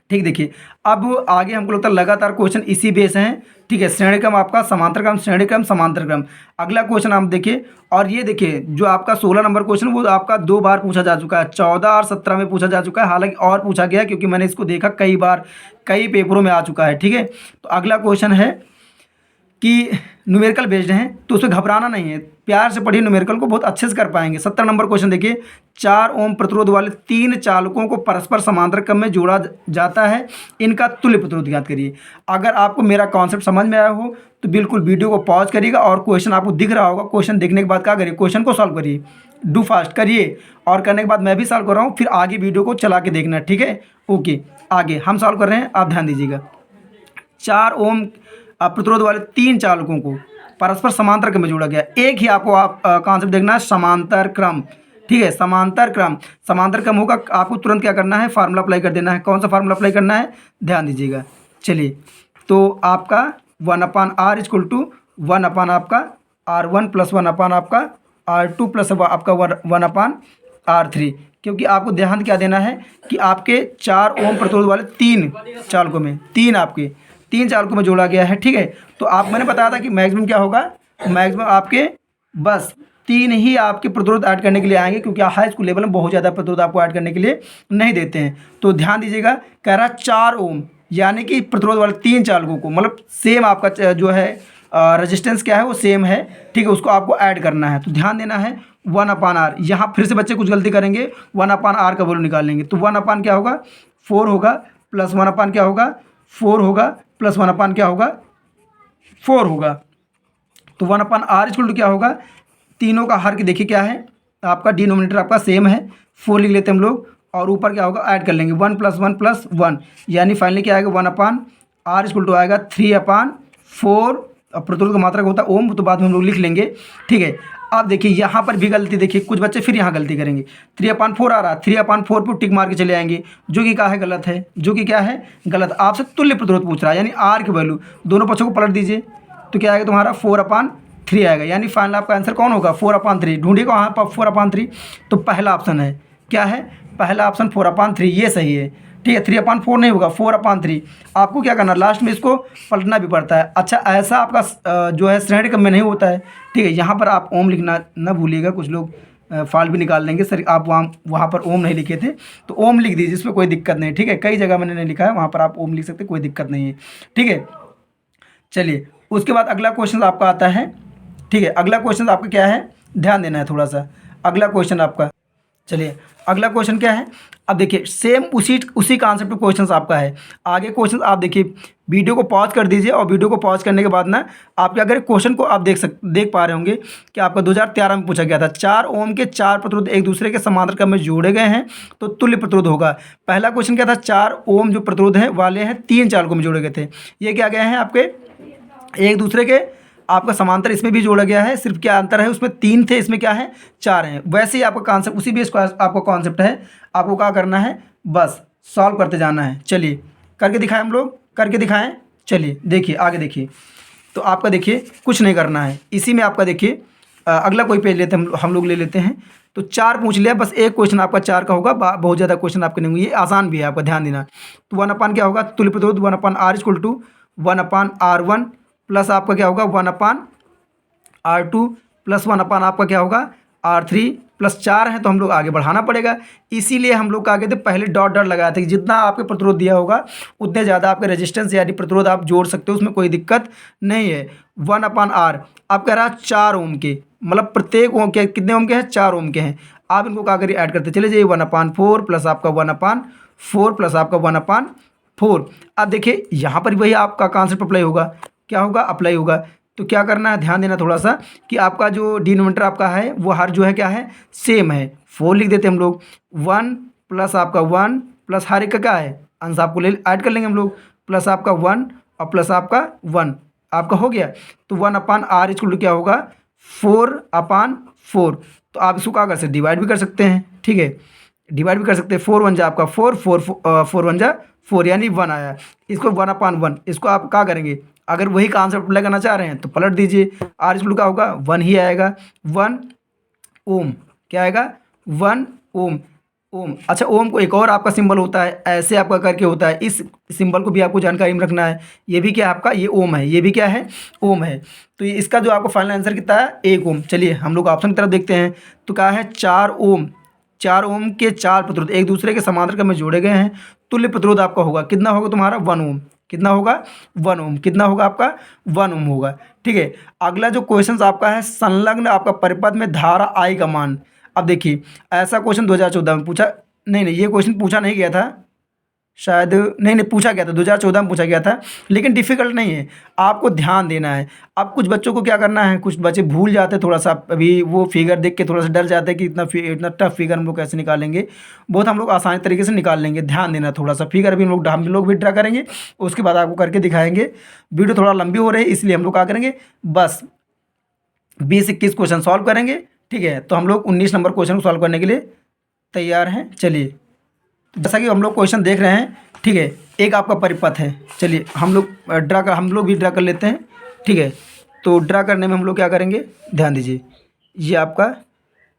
ठीक, देखिए अब आगे हमको लगता है लगातार क्वेश्चन इसी बेस हैं, ठीक है। श्रेणी क्रम आपका समांतर क्रम, श्रेणी क्रम समांतर क्रम। अगला क्वेश्चन आप देखिए, और ये देखिए जो आपका 16 नंबर क्वेश्चन वो आपका 2 बार पूछा जा चुका है, 14 और 17 में पूछा जा चुका है, हालांकि और पूछा गया क्योंकि मैंने इसको देखा कई बार, कई पेपरों में आ चुका है, ठीक है। तो अगला क्वेश्चन है कि न्यूमेरिकल बेस्ड हैं, तो उसमें घबराना नहीं है, प्यार से पढ़िए, न्यूमेरिकल को बहुत अच्छे से कर पाएंगे। 17 नंबर क्वेश्चन देखिए, 4 ओम प्रतिरोध वाले 3 चालकों को परस्पर समांतर क्रम में जोड़ा जाता है, इनका तुल्य प्रतिरोध ज्ञात करिए। अगर आपको मेरा कॉन्सेप्ट समझ में आया हो तो बिल्कुल वीडियो को पॉज करिएगा, और क्वेश्चन आपको दिख रहा होगा, क्वेश्चन देखने के बाद क्या करिए, क्वेश्चन को सॉल्व करिए, डू फास्ट करिए, और करने के बाद मैं भी सॉल्व कर रहा हूँ, फिर आगे वीडियो को चला के देखना, ठीक है। ओके, आगे हम सॉल्व कर रहे हैं, आप ध्यान दीजिएगा। 4 ओम प्रतिरोध वाले 3 चालकों को परस्पर समांतर क्रम में जोड़ा गया। एक ही आपको कॉन्सेप्ट देखना है, समांतर क्रम, ठीक है, समांतर क्रम। समांतर क्रम होगा, आपको तुरंत क्या करना है, फार्मूला अप्लाई कर देना है। कौन सा फार्मूला अप्लाई करना है, ध्यान दीजिएगा। चलिए, तो आपका 1/r इक्वल टू 1 आपका R1 प्लस 1 आपका R2 प्लस आपका 1/r3। क्योंकि आपको ध्यान क्या देना है कि आपके 4 ओम प्रतिरोध वाले 3 चालकों में 3 चालकों में जोड़ा गया है, ठीक है। तो आप, मैंने बताया था कि मैक्सिमम क्या होगा, मैक्सिमम आपके बस 3 ही आपके प्रतिरोध ऐड करने के लिए आएंगे, क्योंकि हाई स्कूल लेवल में बहुत ज़्यादा प्रतिरोध आपको ऐड करने के लिए नहीं देते हैं। तो ध्यान दीजिएगा, कह रहा 4 ओम यानी कि प्रतिरोध वाले 3 चालकों को, मतलब सेम आपका जो है रेजिस्टेंस क्या है वो सेम है, ठीक है, उसको आपको ऐड करना है। तो ध्यान देना है 1/r, यहाँ फिर से बच्चे कुछ गलती करेंगे, 1/r का वैल्यू निकालेंगे, तो 1 क्या होगा 4 होगा, प्लस 1 क्या होगा 4 होगा, प्लस 1 क्या होगा 4 होगा। तो 1/r इक्वल टू क्या होगा, तीनों का हर के देखिए क्या है, आपका डिनोमिनेटर आपका सेम है, 4 लिख लेते हैं हम लोग, और ऊपर क्या होगा ऐड कर लेंगे 1 + 1 यानी फाइनली क्या आएगा 1/r इक्वल टू आएगा 3/4। अब प्रतिरोध का मात्रा होता है ओम, तो बाद में हम लोग लिख लेंगे, ठीक है। अब देखिए यहाँ पर भी गलती, देखिए कुछ बच्चे फिर यहाँ गलती करेंगे, 3/4 आ रहा है, 3/4 पर टिक मार के चले आएंगे, जो कि क्या है गलत है, जो कि क्या है गलत। आपसे तुल्य प्रतिरोध पूछ रहा है, यानी आर की वैल्यू दोनों पक्षों को पलट दीजिए, तो क्या आएगा तुम्हारा 4/3 आएगा, यानी फाइनल आपका आंसर कौन होगा 4/3। ढूंढिए वहाँ पर 4/3, तो पहला ऑप्शन है, क्या है पहला ऑप्शन 4/3, ये सही है, ठीक है। 3/4 नहीं होगा 4/3। आपको क्या करना, लास्ट में इसको पलटना भी पड़ता है। अच्छा, ऐसा आपका जो है श्रेणी क्रम में नहीं होता है, ठीक है। यहाँ पर आप ओम लिखना ना भूलिएगा, कुछ लोग फाल्ट भी निकाल देंगे, सर आप वहाँ पर ओम नहीं लिखे थे, तो ओम लिख दीजिए, इसमें कोई दिक्कत नहीं, ठीक है। कई जगह मैंने नहीं लिखा है, वहाँ पर आप ओम लिख सकते, कोई दिक्कत नहीं है, ठीक है। चलिए, उसके बाद अगला क्वेश्चन आपका आता है, ठीक है। अगला क्वेश्चन आपका क्या है, ध्यान देना है थोड़ा सा। अगला क्वेश्चन आपका, चलिए अगला क्वेश्चन क्या है, अब देखिए सेम उसी कॉन्सेप्ट पे क्वेश्चन आपका है। आगे क्वेश्चन आप देखिए, वीडियो को पॉज कर दीजिए, और वीडियो को पॉज करने के बाद ना आपके अगर क्वेश्चन को आप देख पा रहे होंगे कि आपका 2013 में पूछा गया था, 4 ओम के 4 प्रतिरोध एक दूसरे के समांतर क्रम में जोड़े गए हैं तो तुल्य प्रतिरोध होगा। पहला क्वेश्चन क्या था, 4 ओम जो प्रतिरोध है वाले हैं 3 चालकों में जोड़े गए थे, ये क्या गए हैं आपके एक दूसरे के आपका समांतर, इसमें भी जोड़ा गया है, सिर्फ क्या अंतर है उसमें 3 थे, इसमें क्या है 4 हैं। वैसे ही आपका कॉन्सेप्ट उसी बेस आपका कॉन्सेप्ट है, आपको क्या करना है बस सॉल्व करते जाना है। चलिए करके दिखाएं, हम लोग करके दिखाएं, चलिए देखिए आगे देखिए। तो आपका देखिए कुछ नहीं करना है, इसी में आपका देखिए अगला कोई पेज लेते हम लोग ले लेते हैं। तो 4 पूछ लिया, बस एक क्वेश्चन आपका 4 का होगा, बहुत ज़्यादा क्वेश्चन आपके नहीं होंगे, ये आसान भी है, आपका ध्यान देना। तो 1 क्या होगा तुल्य प्रतिरोध 1/r equal to 1/r1 plus आपका क्या होगा 1/R2 प्लस 1 आपका क्या होगा R3 प्लस 4 है, तो हम लोग आगे बढ़ाना पड़ेगा। इसीलिए हम लोग आगे थे पहले डॉट डॉट लगाया था कि जितना आपके प्रतिरोध दिया होगा उतने ज़्यादा आपके रेजिस्टेंस यानी प्रतिरोध आप जोड़ सकते हो, उसमें कोई दिक्कत नहीं है। 1/R आप कह रहा है 4 ओम के, मतलब प्रत्येक ओम के कितने ओम के हैं, 4 ओम के हैं। आप इनको क्या करिए ऐड करते चले जाइए, 1/4 प्लस आपका 1/4 प्लस आपका 1/4। अब देखिए यहाँ पर वही आपका कॉन्सेप्ट अप्लाई होगा, क्या होगा अप्लाई होगा। तो क्या करना है, ध्यान देना थोड़ा सा कि आपका जो डिनोमिनेटर आपका है वो हर जो है क्या है सेम है। 4 लिख देते हैं हम लोग, 1 प्लस आपका 1 प्लस हर एक का क्या है अंश आपको ले ऐड कर लेंगे हम लोग, प्लस आपका 1 और प्लस आपका 1 आपका हो गया। तो 1/R इक्वल टू क्या होगा 4/4। तो आप इसको क्या कर सकते हैं, डिवाइड भी कर सकते हैं, ठीक है, डिवाइड भी कर सकते हैं। 4 1 जा आपका 4, 4 1 जा 4 यानी 1 आया। इसको 1/1 इसको आप क्या करेंगे, अगर वही कॉन्सेप्ट अप्लाई करना चाह रहे हैं तो पलट दीजिए, आर इक्वल क्या होगा 1 ही आएगा, 1 ओम क्या आएगा 1 ओम। ओम अच्छा, ओम को एक और आपका सिंबल होता है, ऐसे आपका करके होता है, इस सिंबल को भी आपको जानकारी में रखना है। ये भी क्या आपका ये ओम है, ये भी क्या है ओम है। तो ये इसका जो आपका फाइनल आंसर कितना है 1 ओम। चलिए हम लोग ऑप्शन की तरफ देखते हैं, तो क्या है 4 ओम। 4 ओम के 4 प्रतिरोध एक दूसरे के समांतर क्रम में जोड़े गए हैं, तुल्य प्रतिरोध आपका होगा कितना होगा तुम्हारा 1 ओम। कितना होगा 1 ओम, कितना होगा आपका 1 ओम होगा, ठीक है। अगला जो क्वेश्चन आपका है संलग्न आपका परिपथ में धारा आई का मान। अब देखिए ऐसा क्वेश्चन 2014 में पूछा, नहीं ये क्वेश्चन पूछा नहीं गया था शायद, नहीं पूछा गया था 2014 में पूछा गया था, लेकिन डिफ़िकल्ट नहीं है, आपको ध्यान देना है। अब कुछ बच्चों को क्या करना है, कुछ बच्चे भूल जाते हैं थोड़ा सा, अभी वो फिगर देख के थोड़ा सा डर जाते हैं कि इतना टफ फिगर हम लोग कैसे निकालेंगे। बहुत हम लोग आसानी तरीके से निकाल लेंगे, ध्यान देना थोड़ा सा। फिगर भी हम लोग भी ड्रा करेंगे, उसके बाद आपको करके दिखाएंगे। वीडियो थोड़ा लंबी हो रही है इसलिए हम लोग क्या करेंगे, बस 20-21 क्वेश्चन सॉल्व करेंगे, ठीक है। तो हम लोग 19 नंबर क्वेश्चन को सॉल्व करने के लिए तैयार हैं। चलिए तो जैसा कि हम लोग क्वेश्चन देख रहे हैं, ठीक है, एक आपका परिपथ है। चलिए हम लोग भी ड्रा कर लेते हैं, ठीक है। तो ड्रा करने में हम लोग क्या करेंगे, ध्यान दीजिए, ये आपका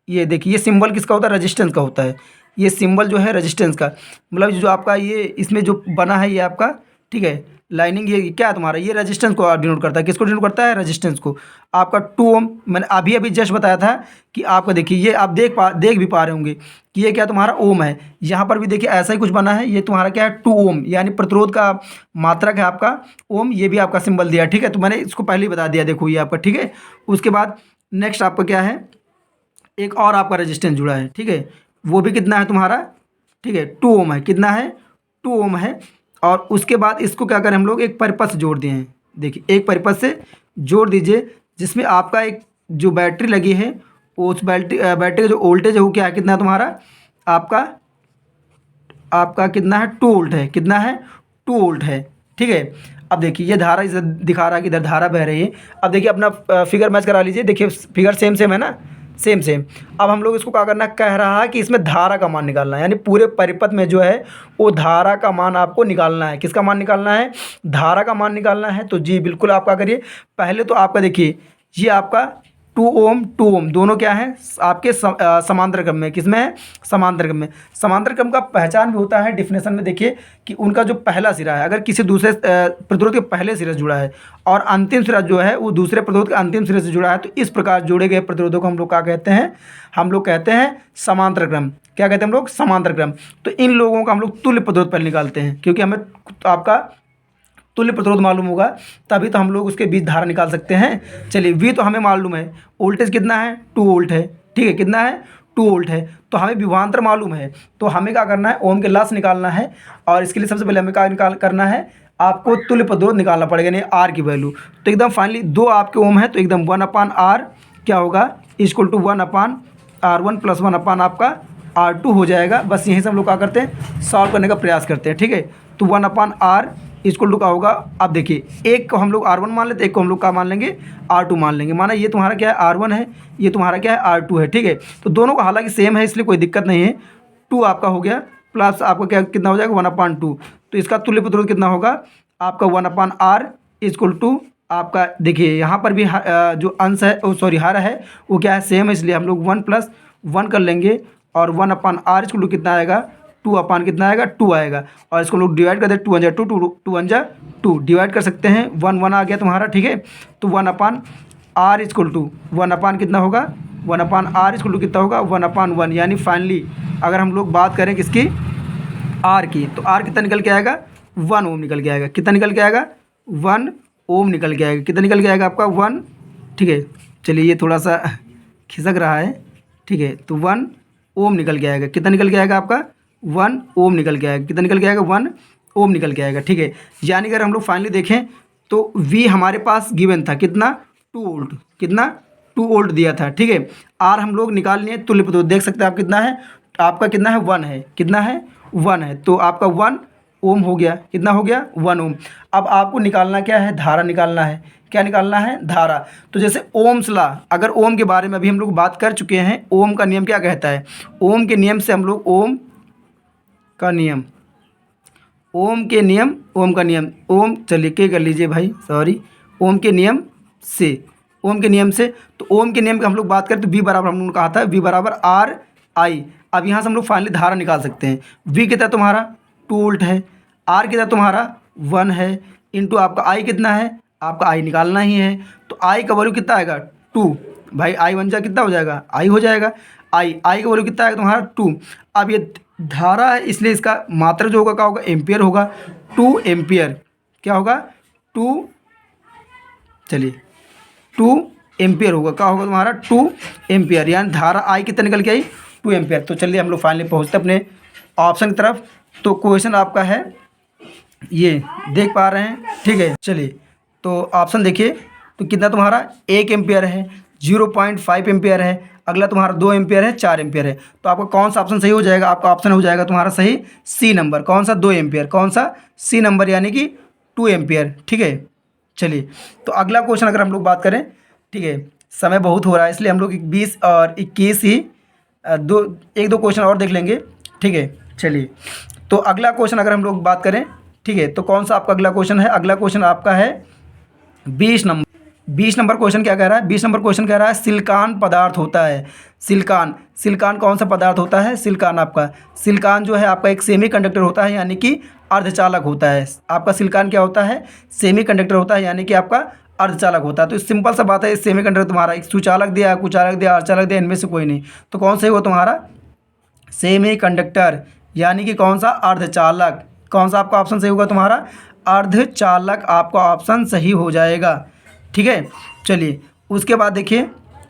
ये देखिए ये सिंबल किसका होता है, रेजिस्टेंस का होता है। ये सिंबल जो है रेजिस्टेंस का, मतलब जो आपका ये इसमें जो बना है ये आपका, ठीक है, लाइनिंग ये क्या है तुम्हारा, ये रेजिस्टेंस को डिनोट करता है। किसको डिनोट करता है, रेजिस्टेंस को। आपका 2 ओम मैंने अभी जस्ट बताया था कि आपका देखिए ये आप देख भी पा रहे होंगे कि ये क्या तुम्हारा ओम है। यहाँ पर भी देखिए ऐसा ही कुछ बना है, ये तुम्हारा क्या है 2 ओम यानी प्रतिरोध का मात्रक है आपका ओम, ये भी आपका सिंबल दिया, ठीक है। तो मैंने इसको पहले ही बता दिया, देखो ये आपका, ठीक है। उसके बाद नेक्स्ट आपका क्या है, एक और आपका रेजिस्टेंस जुड़ा है, ठीक है, वो भी कितना है तुम्हारा, ठीक है 2 ओम है, कितना है 2 ओम है। और उसके बाद इसको क्या करें हम लोग एक परिपथ से जोड़ दिए हैं, देखिए एक परिपथ से जोड़ दीजिए जिसमें आपका एक जो बैटरी लगी है उस बैटरी का जो वोल्टेज है वो क्या है, कितना है तुम्हारा आपका कितना है 2 वोल्ट है, कितना है 2 वोल्ट है, ठीक है। अब देखिए ये धारा इधर दिखा रहा है कि इधर धारा बह रही है। अब देखिए अपना फिगर मैच करा लीजिए, देखिए फिगर सेम है ना, सेम। अब हम लोग इसको क्या करना कह रहा है कि इसमें धारा का मान निकालना है, यानी पूरे परिपथ में जो है वो धारा का मान आपको निकालना है। किसका मान निकालना है, धारा का मान निकालना है। तो जी बिल्कुल आप क्या करिए, पहले तो आपका देखिए ये आपका 2 ओम दोनों क्या है आपके समांतर क्रम में, किसमें है समांतर क्रम में। समांतर क्रम का पहचान भी होता है डेफिनेशन में, देखिए कि उनका जो पहला सिरा है अगर किसी दूसरे प्रतिरोध के पहले सिरे से जुड़ा है और अंतिम सिरा जो है वो दूसरे प्रतिरोध के अंतिम सिरे से जुड़ा है, तो इस प्रकार जोड़े गए प्रतिरोधों को हम लोग क्या कहते हैं, हम लोग कहते हैं समांतर क्रम। क्या कहते हैं हम लोग, समांतर क्रम। तो इन लोगों का हम लोग तुल्य प्रतिरोध पहले निकालते हैं, क्योंकि हमें आपका तुल्य प्रतिरोध मालूम होगा तभी तो हम लोग उसके बीच धारा निकाल सकते हैं। चलिए वी तो हमें मालूम है, वोल्टेज कितना है 2 वोल्ट है, ठीक है, कितना है 2 वोल्ट है। तो हमें विभवांतर मालूम है, तो हमें क्या करना है ओम के लास निकालना है। और इसके लिए सबसे पहले हमें क्या करना है, आपको तुल्य प्रतिरोध निकालना पड़ेगा, यानी आर की वैल्यू। तो एकदम फाइनली 2 आपके ओम है, तो एकदम 1/R क्या होगा इक्वल टू 1/R1 प्लस 1 आपका R2 हो जाएगा। बस यहीं से हम लोग क्या करते हैं सॉल्व करने का प्रयास करते हैं, ठीक है। तो 1/R इक्वल टू का होगा, अब देखिए एक को हम लोग R1 मान लेते, एक को हम लोग क्या मान लेंगे R2 मान लेंगे। माना ये तुम्हारा क्या है R1 है, ये तुम्हारा क्या है R2 है, ठीक है। तो दोनों का हालांकि सेम है इसलिए कोई दिक्कत नहीं है। 2 आपका हो गया प्लस आपका क्या कितना हो जाएगा 1/2। तो इसका तुल्य प्रतिरोध कितना होगा आपका 1/R इक्वल टू आपका, देखिए यहाँ पर भी जो अंश है सॉरी हर है वो क्या है सेम है, इसलिए हम लोग 1 + 1 कर लेंगे और 1/R इक्वल टू कितना आएगा टू अपान कितना आएगा, 2 आएगा। और इसको लोग डिवाइड कर दे, 2 वन जा 2, 2 वन जा 2, डिवाइड कर सकते हैं, 1 1 आ गया तुम्हारा, ठीक है। तो 1 अपान आर इक्वल टू 1 अपान कितना होगा, 1 अपान आर इक्वल टू कितना होगा, 1 अपान 1। यानी फाइनली अगर हम लोग बात करें किसकी, आर की, तो आर कितना निकल के आएगा, 1 ओम निकल के आएगा। कितना निकल के आएगा, 1 ओम निकल के आएगा। कितना निकल के आएगा आपका, 1, ठीक है। चलिए ये थोड़ा सा खिसक रहा है, ठीक है। तो 1 ओम निकल के आएगा। कितना निकल के आएगा आपका, 1 ओम निकल के आएगा। कितना निकल के आएगा, 1 ओम निकल के आएगा, ठीक है। यानी अगर हम लोग फाइनली देखें तो वी हमारे पास गिवन था कितना, 2 वोल्ट, कितना 2 वोल्ट दिया था, ठीक है। आर हम लोग निकाल लिए तुल्य प्रतिरोध, देख सकते हैं आप कितना है, आपका कितना है, 1 है। कितना है, 1 है। तो आपका 1 ओम हो गया। कितना हो गया, 1 ओम। अब आपको निकालना क्या है, धारा निकालना है। क्या निकालना है, धारा। तो जैसे ओम्स लॉ, अगर ओम के बारे में अभी हम लोग बात कर चुके हैं, ओम का नियम क्या कहता है, ओम के नियम से हम लोग, ओम का नियम, ओम के नियम, ओम का नियम, ओम, चलिए के कर लीजिए भाई, सॉरी, ओम के नियम से, ओम के नियम से। तो ओम के नियम की हम लोग बात करें तो वी बराबर हम लोगों ने कहा था, वी बराबर आर आई। अब यहाँ से हम लोग फाइनली धारा निकाल सकते हैं। वी कितना तुम्हारा 2 वोल्ट है, आर कितना तुम्हारा 1 है, इंटू आपका आई कितना है, आपका आई निकालना ही है। तो आई का वैल्यू कितना आएगा, 2। भाई आई 1 जा कितना हो जाएगा, आई हो जाएगा। आई का वैल्यू कितना आएगा तुम्हारा, 2। अब ये धारा है इसलिए इसका मात्रा जो होगा क्या होगा, एम्पियर होगा, 2 एम्पियर। क्या होगा, 2, चलिए 2 एम्पियर होगा। क्या होगा तुम्हारा, 2 एम्पियर। यानी धारा आई कितना निकल के आई, 2 एम्पियर। तो चलिए हम लोग फाइनली पहुँचते अपने ऑप्शन की तरफ। तो क्वेश्चन आपका है ये, देख पा रहे हैं, ठीक है। चलिए तो ऑप्शन देखिए, तो कितना तुम्हारा 1 एम्पियर है, 0.5 एम्पियर है, अगला तुम्हारा 2 एम्पियर है, 4 एम्पियर है। तो आपका कौन सा ऑप्शन सही हो जाएगा, आपका ऑप्शन हो जाएगा तुम्हारा सही सी नंबर। कौन सा, 2 एम्पियर, कौन सा, सी नंबर, यानी कि 2 एम्पियर, ठीक है। चलिए तो अगला क्वेश्चन अगर हम लोग बात करें, ठीक है, समय बहुत हो रहा है इसलिए हम लोग 20 और 21 ही एक दो क्वेश्चन और देख लेंगे, ठीक है। चलिए तो अगला क्वेश्चन अगर हम लोग बात करें, ठीक है, तो कौन सा आपका अगला क्वेश्चन है, अगला क्वेश्चन आपका है 20 नंबर। 20 नंबर क्वेश्चन क्या कह रहा है, 20 नंबर क्वेश्चन कह रहा है सिलिकॉन पदार्थ होता है। सिलिकॉन, सिलिकॉन कौन सा पदार्थ होता है, सिलिकॉन आपका, सिलिकॉन जो है आपका एक सेमीकंडक्टर होता है, यानी कि अर्धचालक होता है। आपका सिलिकॉन क्या होता है, सेमीकंडक्टर होता है, यानी कि आपका अर्धचालक होता है। तो सिंपल सा बात है, इस सेमीकंडक्टर तुम्हारा एक सुचालक दिया, कुचालक दिया, अर्धचालक दिया, इनमें से कोई नहीं। तो कौन सा हो तुम्हारा, सेमीकंडक्टर, यानी कि कौन सा, अर्धचालक। कौन सा आपका ऑप्शन सही होगा तुम्हारा, अर्धचालक आपका ऑप्शन सही हो जाएगा, ठीक है। चलिए उसके बाद देखिए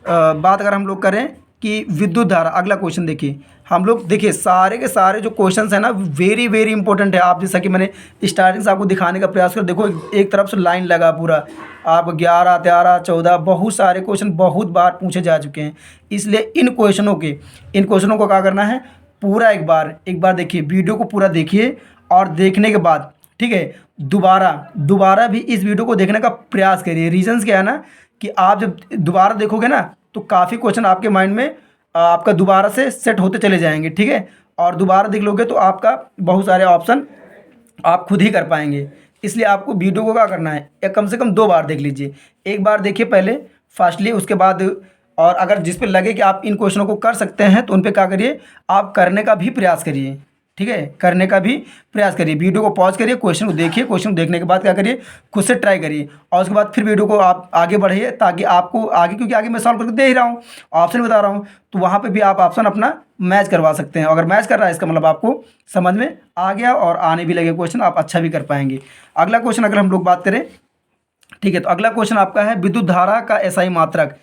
बात अगर हम लोग करें कि विद्युत धारा, अगला क्वेश्चन देखिए, हम लोग देखिए सारे के सारे जो क्वेश्चंस हैं ना वेरी वेरी इंपॉर्टेंट है। आप जैसा कि मैंने स्टार्टिंग से आपको दिखाने का प्रयास कर, देखो एक तरफ से लाइन लगा पूरा, आप 11 13 14 बहुत सारे क्वेश्चन बहुत बार पूछे जा चुके हैं। इसलिए इन क्वेश्चनों को क्या करना है, पूरा एक बार देखिए, वीडियो को पूरा देखिए, और देखने के बाद, ठीक है, दोबारा भी इस वीडियो को देखने का प्रयास करिए। रीजंस क्या है ना, कि आप जब दोबारा देखोगे ना तो काफ़ी क्वेश्चन आपके माइंड में आपका दोबारा से सेट होते चले जाएंगे, ठीक है। और दोबारा देख लोगे तो आपका बहुत सारे ऑप्शन आप खुद ही कर पाएंगे। इसलिए आपको वीडियो को क्या करना है, या कम से कम 2 बार देख लीजिए। एक बार देखिए पहले फास्टली, उसके बाद और अगर जिस पे लगे कि आप इन क्वेश्चनों को कर सकते हैं तो उन पे क्या करिए, आप करने का भी प्रयास करिए, ठीक है, करने का भी प्रयास करिए। वीडियो को पॉज करिए, क्वेश्चन को देखिए, क्वेश्चन को देखने के बाद क्या करिए, खुद से ट्राई करिए, और उसके बाद फिर वीडियो को आप आगे बढ़िए, ताकि आपको आगे, क्योंकि आगे मैं सॉल्व करके दे ही रहा हूँ, ऑप्शन बता रहा हूँ, तो वहाँ पे भी आप ऑप्शन अपना मैच करवा सकते हैं। अगर मैच कर रहा है इसका मतलब आपको समझ में आ गया और आने भी लगे क्वेश्चन, आप अच्छा भी कर पाएंगे। अगला क्वेश्चन अगर हम लोग बात करें, ठीक है, तो अगला क्वेश्चन आपका है विद्युत धारा का एसआई मात्रक।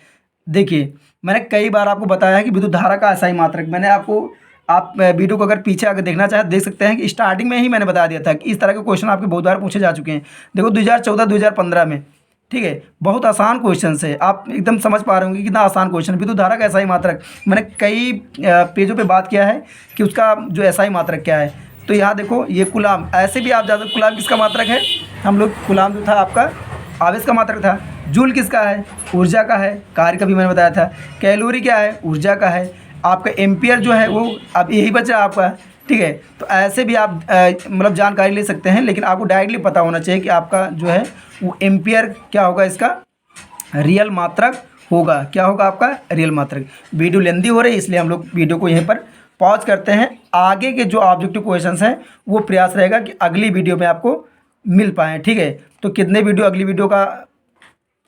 देखिए मैंने कई बार आपको बताया है कि विद्युत धारा का एसआई मात्रक, मैंने आपको, आप वीडियो को अगर पीछे अगर देखना चाहें देख सकते हैं कि स्टार्टिंग में ही मैंने बता दिया था कि इस तरह के क्वेश्चन आपके बहुत बार पूछे जा चुके हैं। देखो 2014-2015 में, ठीक है, बहुत आसान क्वेश्चन है, आप एकदम समझ पा रहे होंगे कितना आसान क्वेश्चन है। विद्युत धारा का एसआई मात्रक मैंने कई पेजों पे बात किया है कि उसका जो एसआई मात्रक क्या है। तो यहाँ देखो ये कूलाम, ऐसे भी आप ज़्यादा, कूलाम किसका मात्रक है, हम लोग कूलाम जो था आपका आवेश का मात्रक था। जूल किसका है, ऊर्जा का है, कार्य का भी मैंने बताया था। कैलोरी क्या है, ऊर्जा का है। आपका एम्पियर जो है वो अब यही बच रहा है आपका, ठीक है। तो ऐसे भी आप मतलब जानकारी ले सकते हैं, लेकिन आपको डायरेक्टली पता होना चाहिए कि आपका जो है वो एम्पियर क्या होगा, इसका रियल मात्रक होगा। क्या होगा आपका रियल मात्रक। वीडियो लेंदी हो रही है इसलिए हम लोग वीडियो को यहीं पर पॉज करते हैं, आगे के जो ऑब्जेक्टिव क्वेश्चंस हैं वो प्रयास रहेगा कि अगली वीडियो में आपको मिल पाएँ, ठीक है। तो कितने वीडियो अगली वीडियो का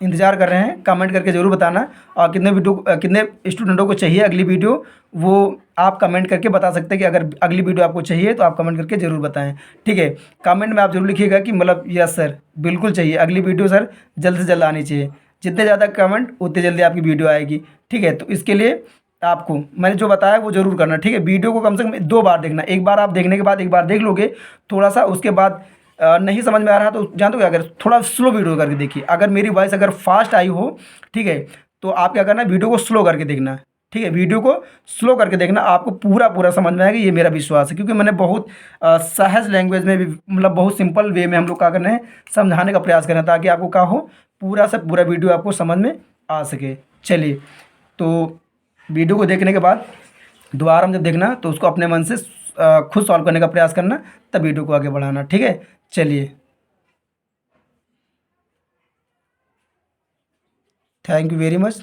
इंतज़ार कर रहे हैं कमेंट करके ज़रूर बताना, और कितने स्टूडेंटों को चाहिए अगली वीडियो वो आप कमेंट करके बता सकते हैं कि अगर अगली वीडियो आपको चाहिए तो आप कमेंट करके ज़रूर बताएं, ठीक है। कमेंट में आप ज़रूर लिखिएगा कि मतलब यस सर बिल्कुल चाहिए अगली वीडियो सर, जल्द से जल्द आनी चाहिए। जितने ज़्यादा कमेंट उतनी जल्दी आपकी वीडियो आएगी, ठीक है। तो इसके लिए आपको मैंने जो बताया वो ज़रूर करना, ठीक है। वीडियो को कम से कम 2 बार देखना, एक बार आप देखने के बाद एक बार देख लोगे थोड़ा सा, उसके बाद नहीं समझ में आ रहा तो जान दो क्या करें, थोड़ा स्लो वीडियो करके देखिए। अगर मेरी वॉइस अगर फास्ट आई हो, ठीक है, तो आप क्या करना, वीडियो को स्लो करके देखना, ठीक है। वीडियो को स्लो करके देखना, आपको पूरा पूरा समझ में आएगा, ये मेरा विश्वास है। क्योंकि मैंने बहुत सहज लैंग्वेज में भी, मतलब बहुत सिंपल वे में हम लोग क्या कर रहे हैं, समझाने का प्रयास कर रहे हैं, ताकि आपको क्या हो, पूरा से पूरा वीडियो आपको समझ में आ सके। चलिए, तो वीडियो को देखने के बाद दोबारा हम जब देखना तो उसको अपने मन से खुद सॉल्व करने का प्रयास करना, तब वीडियो को आगे बढ़ाना, ठीक है। चलिए, thank you very much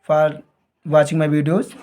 for watching my videos.